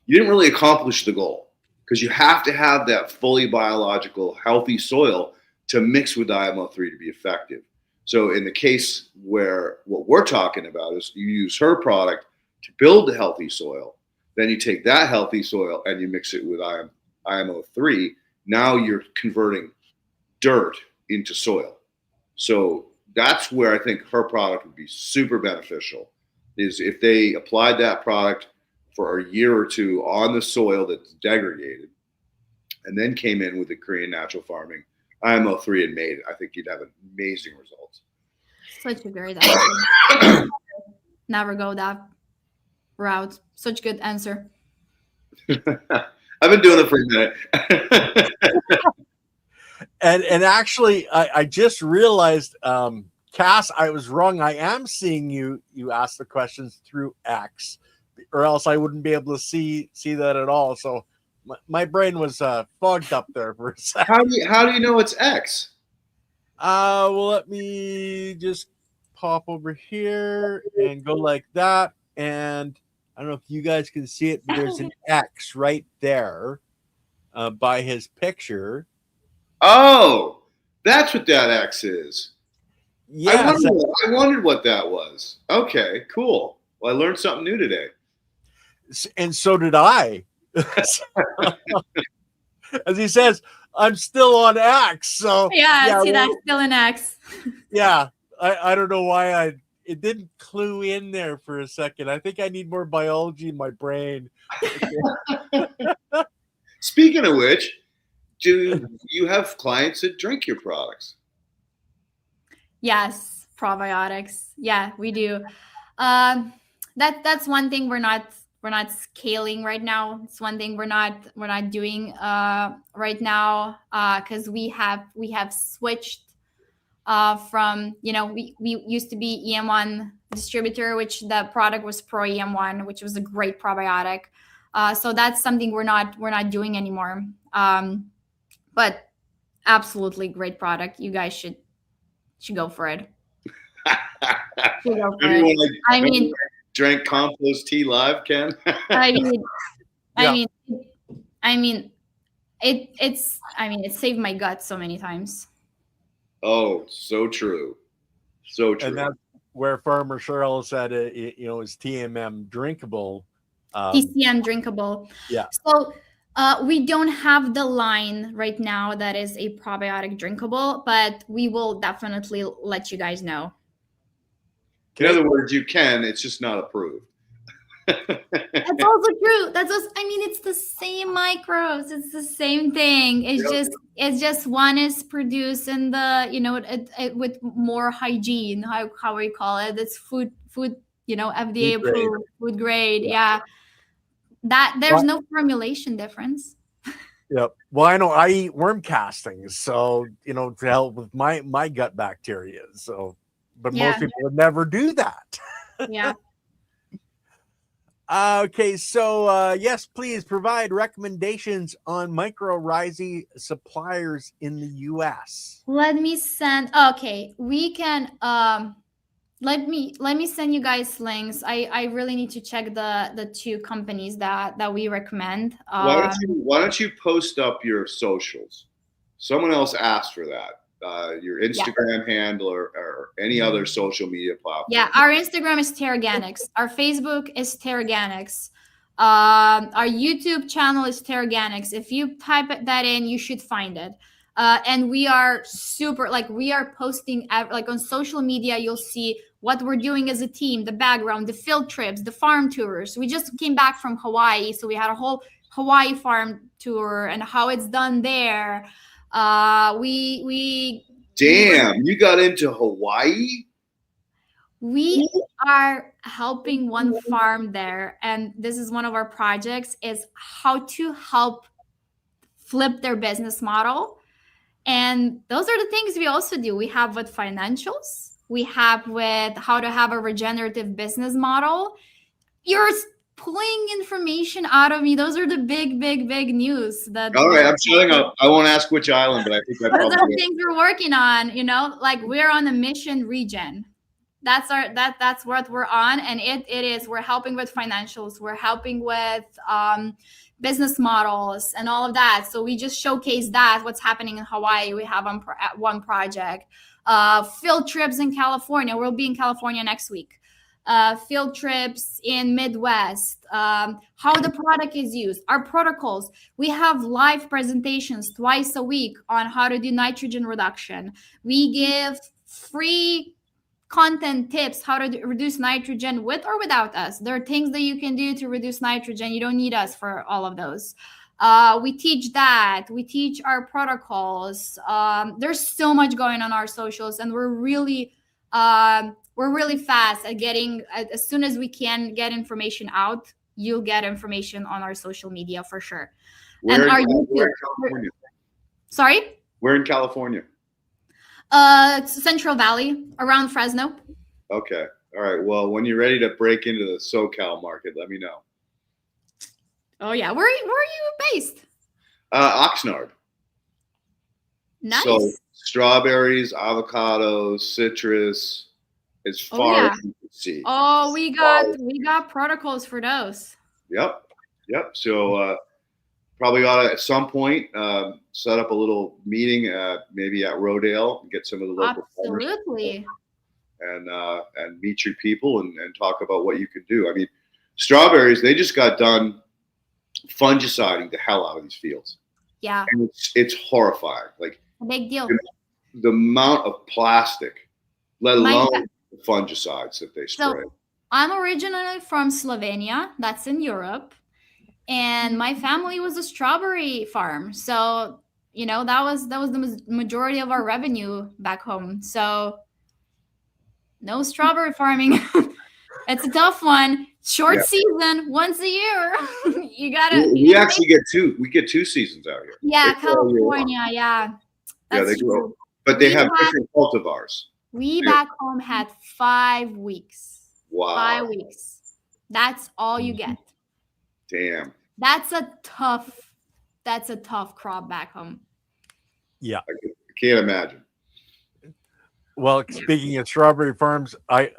you didn't really accomplish the goal, because you have to have that fully biological, healthy soil to mix with IMO 3 to be effective. So in the case where what we're talking about is you use her product to build the healthy soil, then you take that healthy soil and you mix it with IMO 3. Now you're converting dirt into soil. So that's where I think her product would be super beneficial, is if they applied that product for a year or two on the soil that's degraded and then came in with the Korean natural farming IMO 3 and made it, I think you'd have amazing results. Such a great answer. Never go that route. Such good answer. I've been doing it for a minute. And actually, I just realized, Cass, I was wrong. I am seeing you ask the questions through X, or else I wouldn't be able to see that at all. So my brain was fogged up there for a second. How do you know it's X? Well, let me just pop over here and go like that. And I don't know if you guys can see it, but there's an X right there by his picture. Oh, that's what that X is. Yeah, I wondered what that was. Okay, cool. Well, I learned something new today. And so did I. As he says, I'm still on X. So yeah, see that still an X. Yeah, I don't know why it didn't clue in there for a second. I think I need more biology in my brain. Speaking of which, do you have clients that drink your products? Yes, probiotics. Yeah, we do. That's one thing we're not scaling right now. It's one thing we're not doing right now, because we have switched from, we used to be EM1 distributor, which the product was Pro EM1, which was a great probiotic. So that's something we're not doing anymore. But absolutely great product. You guys should go for it. I mean, drank compost tea live, Ken? I mean, it saved my gut so many times. Oh, so true. So true. And that's where Farmer Cheryl said is TMM drinkable. TCM drinkable. Yeah. So we don't have the line right now that is a probiotic drinkable, but we will definitely let you guys know. In other words, you can. It's just not approved. That's also true. It's the same microbes. It's the same thing. It's just one is produced in the with more hygiene. How we call it? It's food. FDA approved, food grade. Yeah. That there's no formulation difference. Yep. Well, I know I eat worm castings, so to help with my gut bacteria. So, but most people would never do that. Yeah. Okay, so yes, please provide recommendations on mycorrhizae suppliers in the U.S. Let me send. Okay, we can. Let me send you guys links. I really need to check the two companies that we recommend. Why don't you post up your socials? Someone else asked for that. Your Instagram handle or any other social media platform. Yeah, our Instagram is TeraGanix. Our Facebook is TeraGanix. Our YouTube channel is TeraGanix. If you type that in, you should find it. And we are we are posting on social media. You'll see what we're doing as a team, the background, the field trips, the farm tours. We just came back from Hawaii, so we had a whole Hawaii farm tour and how it's done there. You got into Hawaii? We are helping one farm there, and this is one of our projects, is how to help flip their business model. And those are the things we also do. We have with financials, we have with how to have a regenerative business model. You're pulling information out of me. Those are the big, big, big news. All right, I'm shutting up. I won't ask which island, but I think I Those probably are will. things we're working on. Like we're on a mission region. That's what we're on, and it is, we're helping with financials, we're helping with business models and all of that. So we just showcase that what's happening in Hawaii. We have one project, field trips in California. We'll be in California next week. Field trips in Midwest, how the product is used, our protocols. We have live presentations twice a week on how to do nitrogen reduction. We give free content tips how to reduce nitrogen with or without us. There are things that you can do to reduce nitrogen. You don't need us for all of those. We teach that. We teach our protocols. There's so much going on our socials, and we're really fast at getting, as soon as we can get information out, you'll get information on our social media for sure. Where And our in YouTube. California? Sorry? Where in California? Central Valley, around Fresno. Okay. All right. Well, when you're ready to break into the SoCal market, let me know. Oh yeah, where are you based? Oxnard. Nice. So strawberries, avocados, citrus, as far as you can see. Oh, we got protocols for those. Yep. So probably ought to at some point set up a little meeting, maybe at Rodale, and get some of the local farmers Absolutely. and meet your people and talk about what you can do. I mean, strawberries, they just got done fungiciding the hell out of these fields. Yeah. And it's horrifying. Like A big deal. the amount of plastic, let alone the fungicides that they spray. So I'm originally from Slovenia. That's in Europe. And my family was a strawberry farm. So, that was the majority of our revenue back home. So no strawberry farming. It's a tough one. Short season, once a year. You gotta. We actually get two. We get 2 seasons out here. Yeah, California. Yeah, that's they true. grow, but they have different cultivars. We back home had 5 weeks. Wow. 5 weeks. That's all you get. Damn. That's a tough crop back home. Yeah. I can't imagine. Well, speaking of strawberry farms,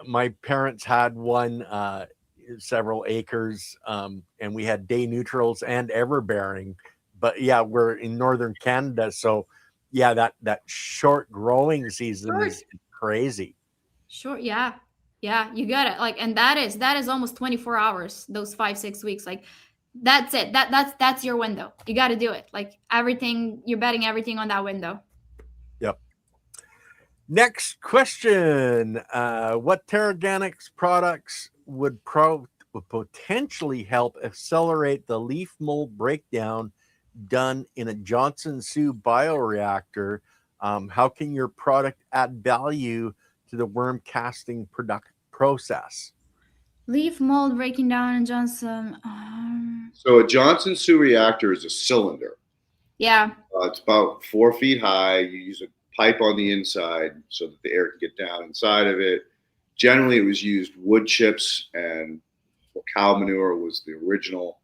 my parents had one, several acres, and we had day neutrals and everbearing. But yeah, we're in northern Canada, so yeah, that short growing season is crazy. Sure, yeah, you got it. Like, and that is almost 24 hours. Those 5-6 weeks, like. That's it. That's your window. You got to do it. Like everything, you're betting everything on that window. Yep. Next question. What TeraGanix products would potentially help accelerate the leaf mold breakdown done in a Johnson-Su bioreactor? How can your product add value to the worm casting process? Leaf mold breaking down in Johnson. So a Johnson-Su reactor is a cylinder. Yeah. It's about 4 feet high. You use a pipe on the inside so that the air can get down inside of it. Generally, it was used wood chips, and cow manure was the original.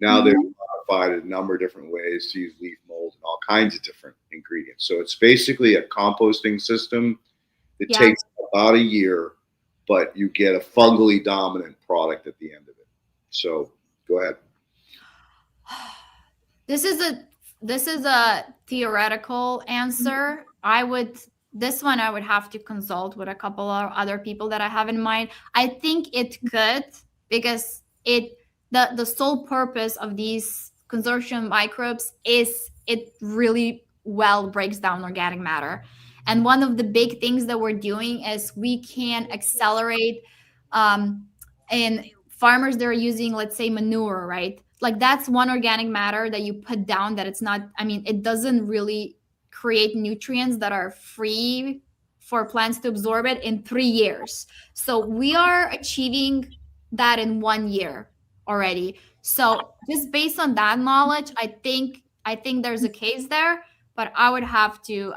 Now they've modified it a number of different ways to use leaf mold and all kinds of different ingredients. So it's basically a composting system that takes about a year, but you get a fungally dominant product at the end of it. So go ahead. This is a theoretical answer. I would have to consult with a couple of other people that I have in mind. I think it could, because the sole purpose of these consortium microbes is it really well breaks down organic matter. And one of the big things that we're doing is we can accelerate in farmers that are using, let's say, manure, right? Like that's one organic matter that you put down that it's not, it doesn't really create nutrients that are free for plants to absorb it in 3 years. So we are achieving that in 1 year already. So just based on that knowledge, I think there's a case there, but I would have to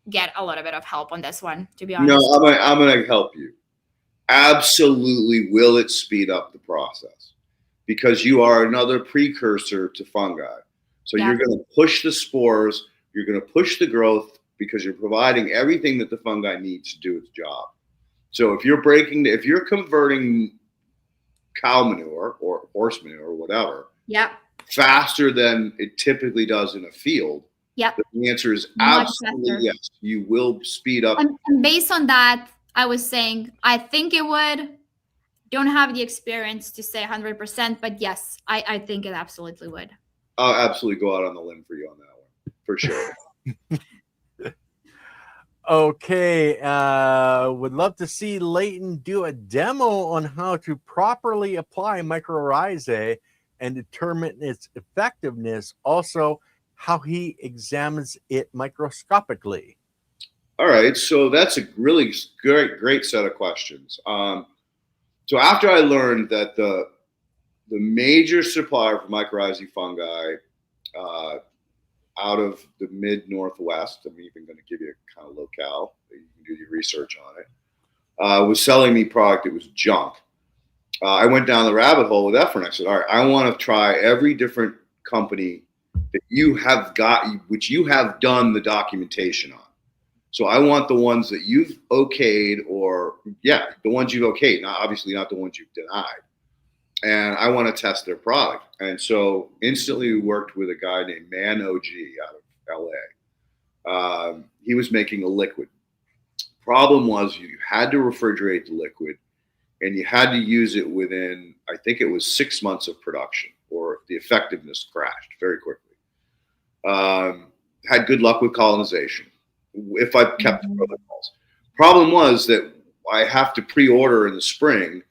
get a little bit of help on this one, to be No, honest. I'm gonna help you. Absolutely, will it speed up the process? Because you are another precursor to fungi. So Yeah. you're going to push the spores, you're going to push the growth because you're providing everything that the fungi needs to do its job. So if you're converting cow manure or horse manure or whatever, Yeah. faster than it typically does in a field, Yeah. the answer is Much absolutely faster. yes. You will speed up. And based on that, I was saying I think it would. Don't have the experience to say 100%, but yes, I think it absolutely would. I'll absolutely go out on the limb for you on that one, for sure. Okay, would love to see Leighton do a demo on how to properly apply mycorrhizae and determine its effectiveness. Also, how he examines it microscopically. All right, so that's a really great set of questions. So after I learned that the major supplier for mycorrhizae fungi out of the mid-Northwest, I'm even going to give you a kind of locale, you can do your research on it, was selling me product that was junk. I went down the rabbit hole with Efren. I said, all right, I want to try every different company that you have got, which you have done the documentation on. So I want the ones that you've okayed, or the ones you've okayed, obviously not the ones you've denied. And I want to test their product. And so instantly we worked with a guy named Man OG out of LA. He was making a liquid. Problem was you had to refrigerate the liquid, and you had to use it within, I think it was 6 months of production, or the effectiveness crashed very quickly. Had good luck with colonization, if I kept the protocols. Problem was that I have to pre-order in the spring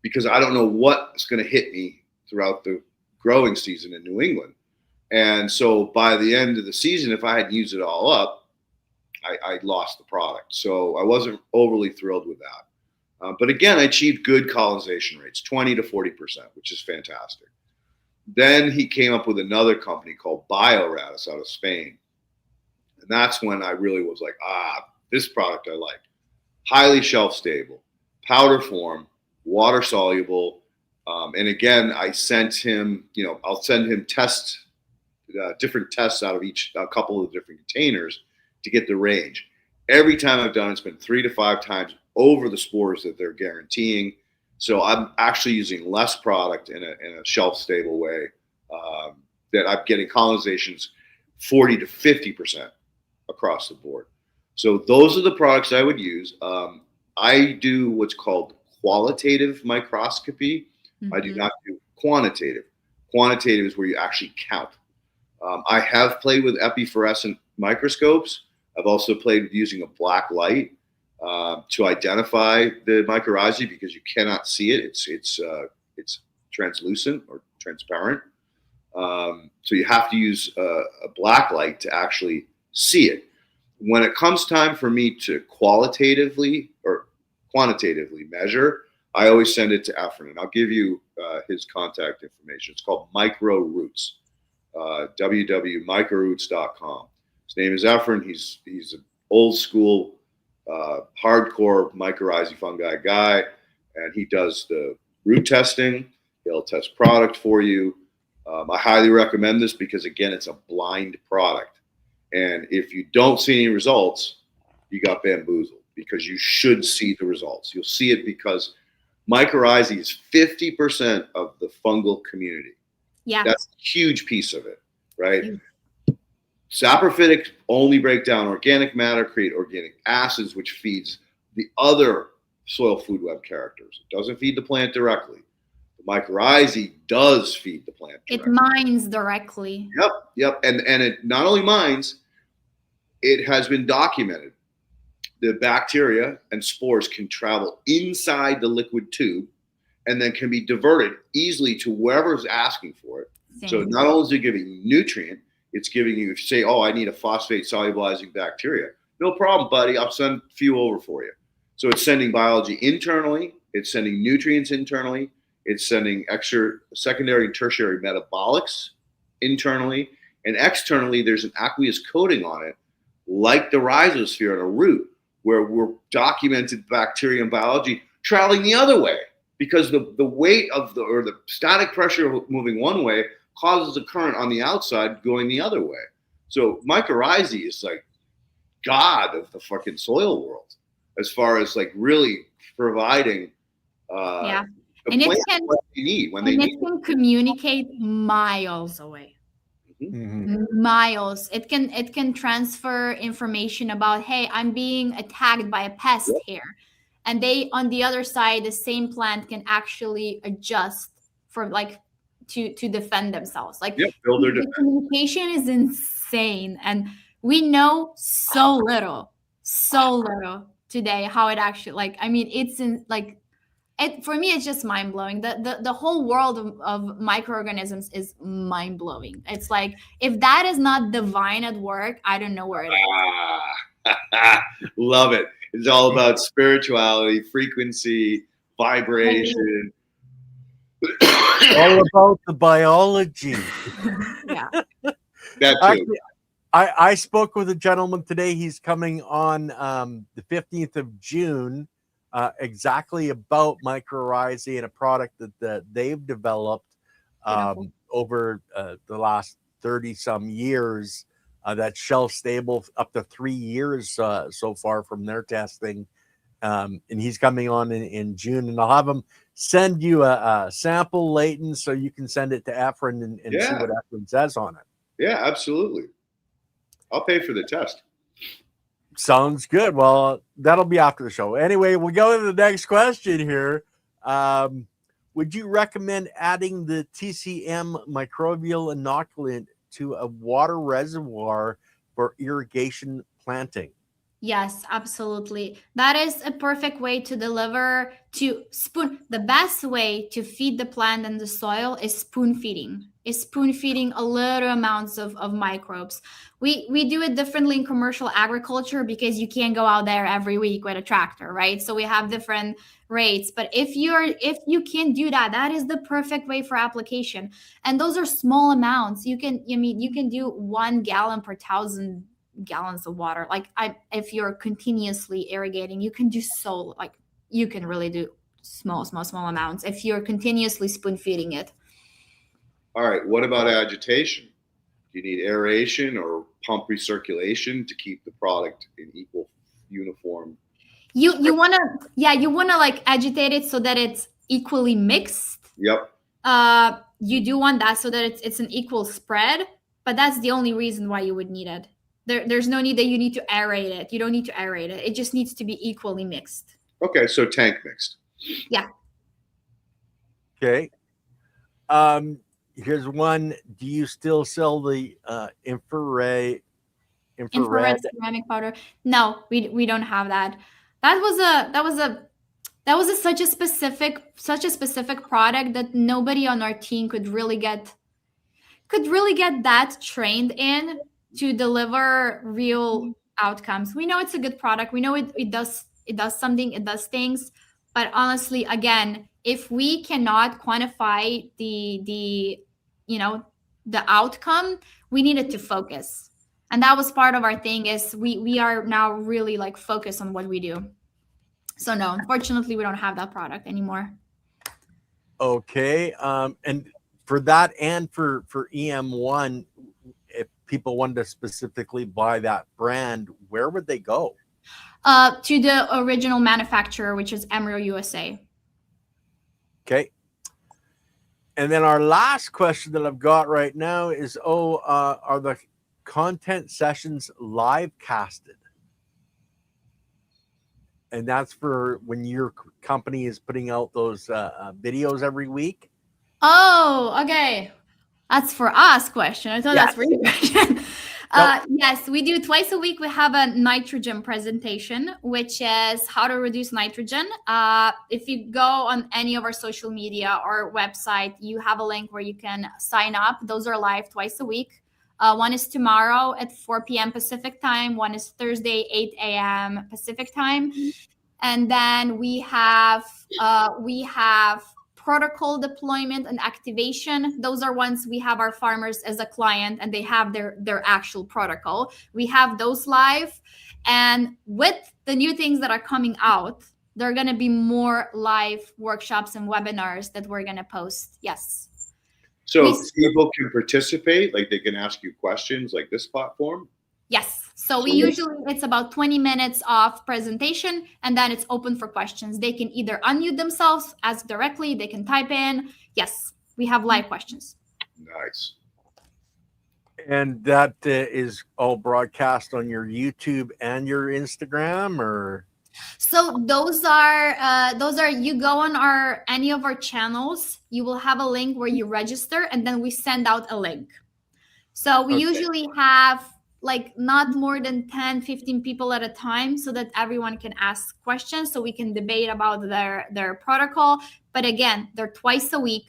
because I don't know what's going to hit me throughout the growing season in New England. And so by the end of the season, if I hadn't used it all up, I lost the product. So I wasn't overly thrilled with that. But again, I achieved good colonization rates, 20 to 40%, which is fantastic. Then he came up with another company called BioRadis out of Spain. And that's when I really was like, this product I like. Highly shelf stable, powder form, water soluble. And again, I sent him, I'll send him different tests out of a couple of different containers to get the range. Every time I've done it's been 3 to 5 times over the spores that they're guaranteeing. So I'm actually using less product in a shelf stable way that I'm getting colonizations 40 to 50% across the board. So those are the products I would use. I do what's called qualitative microscopy. Mm-hmm. I do not do quantitative. Quantitative is where you actually count. I have played with epiphorescent microscopes. I've also played with using a black light to identify the mycorrhizae because you cannot see it. It's translucent or transparent. So you have to use a black light to actually see it. When it comes time for me to qualitatively or quantitatively measure, I always send it to Efren, and I'll give you his contact information. It's called MicroRoots, www.microroots.com. His name is Efren. He's an old school, hardcore mycorrhizae fungi guy, and he does the root testing. He'll test product for you. I highly recommend this because, again, it's a blind product. And if you don't see any results, you got bamboozled because you should see the results. You'll see it because mycorrhizae is 50% of the fungal community. Yeah. That's a huge piece of it, right? Saprophytics only break down organic matter, create organic acids, which feeds the other soil food web characters. It doesn't feed the plant directly. The mycorrhizae does feed the plant directly. It mines directly. Yep. And it not only mines, it has been documented. The bacteria and spores can travel inside the liquid tube and then can be diverted easily to wherever's asking for it. Same. So not only is it giving you nutrient, it's giving you, say, I need a phosphate solubilizing bacteria. No problem, buddy. I'll send a few over for you. So it's sending biology internally. It's sending nutrients internally. It's sending secondary and tertiary metabolics internally. And externally, there's an aqueous coating on it, like the rhizosphere on a root, where we're documented bacteria and biology traveling the other way, because the weight of the static pressure moving one way causes a current on the outside going the other way. So mycorrhizae is like God of the fucking soil world, as far as like really providing Yeah. the And it plants can, what they need when and they it need can communicate miles away. Miles. It can transfer information about, hey, I'm being attacked by a pest here. And they, on the other side, the same plant can actually adjust for like to defend themselves. Like build their the communication is insane. And we know so little today how it actually, like, I mean, it's in like, it, for me, it's just mind blowing. The whole world of microorganisms is mind blowing. It's like, if that is not divine at work, I don't know where it is. Love it. It's all about spirituality, frequency, vibration. All about the biology. Yeah. That too. Actually, I spoke with a gentleman today. He's coming on the 15th of June, exactly about mycorrhizae and a product that they've developed over the last 30 some years, that's shelf stable up to 3 years so far from their testing. And he's coming on in June, and I'll have him send you a sample, Leighton, so you can send it to Efren and see what Efren says on it. Yeah, absolutely. I'll pay for the test. Sounds good. Well, that'll be after the show. Anyway, we'll go to the next question here. Would you recommend adding the TCM microbial inoculant to a water reservoir for irrigation planting? Yes, absolutely. That is a perfect way to deliver, to spoon. The best way to feed the plant and the soil is spoon feeding. A little amounts of microbes. We do it differently in commercial agriculture because you can't go out there every week with a tractor, right? So we have different rates. But if you can do that, that is the perfect way for application. And those are small amounts. You can do 1 gallon per 1,000 gallons of water. Like if you're continuously irrigating, you can do you can really do small amounts if you're continuously spoon feeding it. All right, what about agitation? Do you need aeration or pump recirculation to keep the product in equal uniform? You want to like agitate it so that it's equally mixed. Yep. You do want that so that it's an equal spread, but that's the only reason why you would need it. There's no need that you need to aerate it. You don't need to aerate it. It just needs to be equally mixed. Okay, so tank mixed. Yeah. Okay. Here's one. Do you still sell the infrared ceramic powder? No, we don't have that. That was such a specific product that nobody on our team could really get that trained in to deliver real outcomes. We know it's a good product. We know it does something, it does things. But honestly, again, if we cannot quantify the outcome, we needed to focus. And that was part of our thing, is we are now really like focused on what we do. So no, unfortunately, we don't have that product anymore. Okay. And for that and for EM1, if people wanted to specifically buy that brand, where would they go? To the original manufacturer, which is Emerald USA. Okay. And then our last question that I've got right now is, are the content sessions live casted? And that's for when your company is putting out those videos every week? Oh, okay. That's for us question. I thought that's for you question. Yes, we do twice a week. We have a nitrogen presentation, which is how to reduce nitrogen. If you go on any of our social media or website, you have a link where you can sign up. Those are live twice a week. One is tomorrow at 4 p.m. Pacific time. One is Thursday, 8 a.m. Pacific time. And then we have protocol deployment and activation. Those are ones we have our farmers as a client and they have their actual protocol. We have those live. And with the new things that are coming out, there are going to be more live workshops and webinars that we're going to post. Yes. So people can participate, like they can ask you questions like this platform? Yes. So we usually, it's about 20 minutes of presentation and then it's open for questions. They can either unmute themselves, ask directly, they can type in. Yes, we have live questions. Nice. And that is all broadcast on your YouTube and your Instagram, or? So those are you go on any of our channels, you will have a link where you register and then we send out a link. So we usually have like not more than 10, 15 people at a time so that everyone can ask questions so we can debate about their protocol. But again, they're twice a week.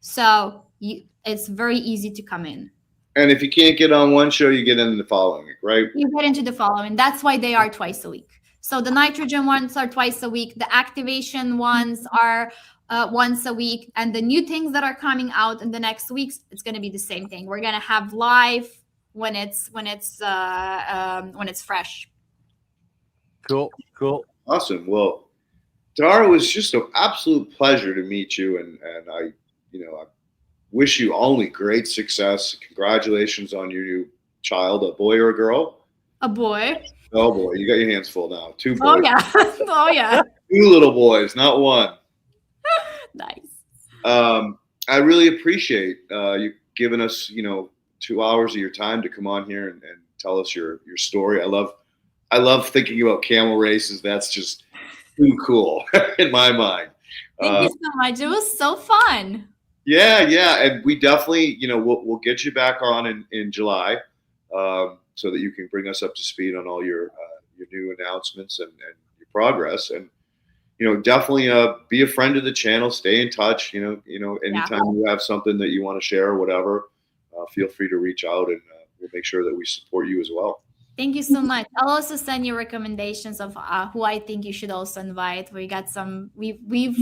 So it's very easy to come in. And if you can't get on one show, you get into the following week, right? You get into the following. That's why they are twice a week. So the nitrogen ones are twice a week. The activation ones are once a week. And the new things that are coming out in the next weeks, it's going to be the same thing. We're going to have live when it's fresh. Cool. Awesome. Well, Tara, it was just an absolute pleasure to meet you, and I wish you only great success. Congratulations on your new child, a boy or a girl? A boy. Oh boy, you got your hands full now. 2 boys. Oh yeah. Oh yeah. 2 little boys, not one. Nice. I really appreciate you giving us, 2 hours of your time to come on here and tell us your story. I love thinking about camel races. That's just too cool in my mind. Thank you so much. It was so fun. Yeah, and we definitely, we'll get you back on in July, so that you can bring us up to speed on all your new announcements and your progress. And definitely be a friend of the channel. Stay in touch. Anytime you have something that you want to share or whatever, feel free to reach out, and we'll make sure that we support you as well. Thank you so much. I'll also send you recommendations of who I think you should also invite. We've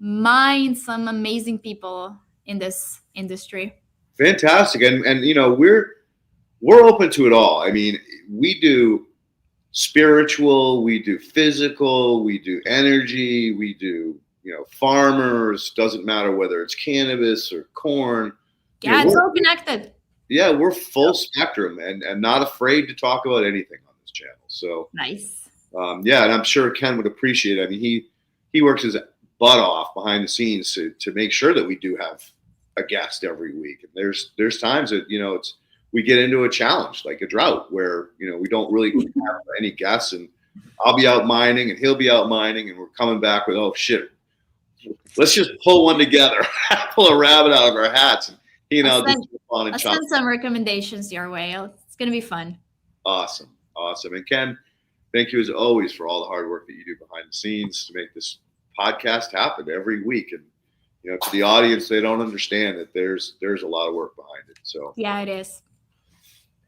mined some amazing people in this industry. Fantastic. And we're open to it all. I mean, we do spiritual, we do physical, we do energy, we do, farmers, doesn't matter whether it's cannabis or corn. Yeah, it's all connected. Yeah, we're full spectrum and not afraid to talk about anything on this channel. So nice. And I'm sure Ken would appreciate it. I mean, he works his butt off behind the scenes to make sure that we do have a guest every week. And there's times that we get into a challenge like a drought where we don't really have any guests, and I'll be out mining and he'll be out mining, and we're coming back with, oh shit, let's just pull one together, pull a rabbit out of our hats, and I'll send some recommendations your way. It's gonna be fun. Awesome. And Ken, thank you as always for all the hard work that you do behind the scenes to make this podcast happen every week. And to the audience, they don't understand that there's a lot of work behind it. So yeah, it is.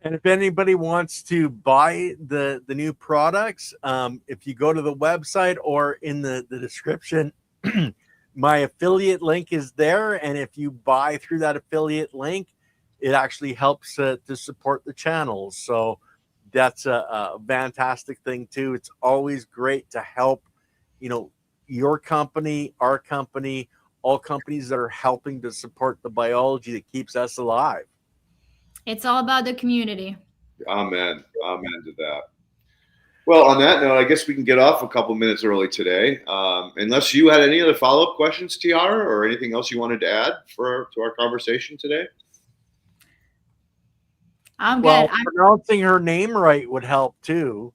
And if anybody wants to buy the new products, if you go to the website or in the description, my affiliate link is there. And if you buy through that affiliate link, it actually helps to support the channel. So that's a fantastic thing too. It's always great to help, your company, our company, all companies that are helping to support the biology that keeps us alive. It's all about the community. Amen to that. Well, on that note, I guess we can get off a couple minutes early today. Unless you had any other follow-up questions, Tiara, or anything else you wanted to add to our conversation today? I'm good. Well, pronouncing her name right would help too.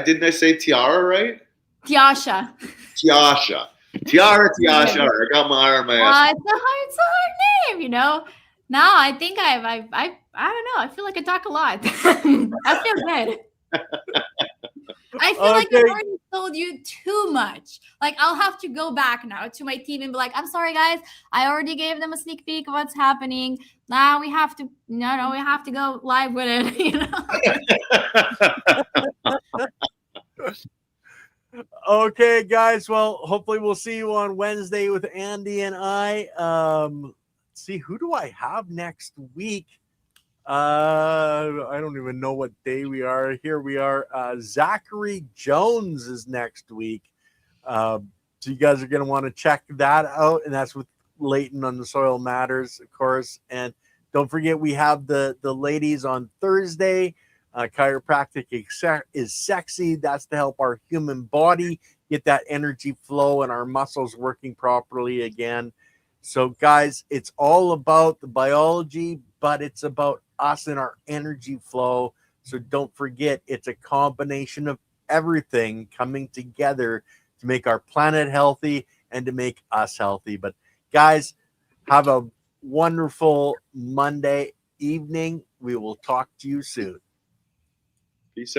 Didn't I say Tiara right? Tjaša. Tiara. I got my R in my ass. It's a hard name, No, I think I don't know. I feel like I talk a lot. I feel good. I feel like I've already told you too much. Like, I'll have to go back now to my team and be like, I'm sorry, guys. I already gave them a sneak peek of what's happening. Now we have to, no, we have to go live with it, you know? Okay, guys. Well, hopefully we'll see you on Wednesday with Andy and I. Let's see, who do I have next week? I don't even know what day we are. Here we are. Zachary Jones is next week. So you guys are going to want to check that out. And that's with Leighton on the Soil Matters, of course. And don't forget, we have the ladies on Thursday. Chiropractic is sexy. That's to help our human body get that energy flow and our muscles working properly again. So, guys, it's all about the biology, but it's about us and our energy flow. So don't forget, it's a combination of everything coming together to make our planet healthy and to make us healthy. But guys, have a wonderful Monday evening. We will talk to you soon. Peace out.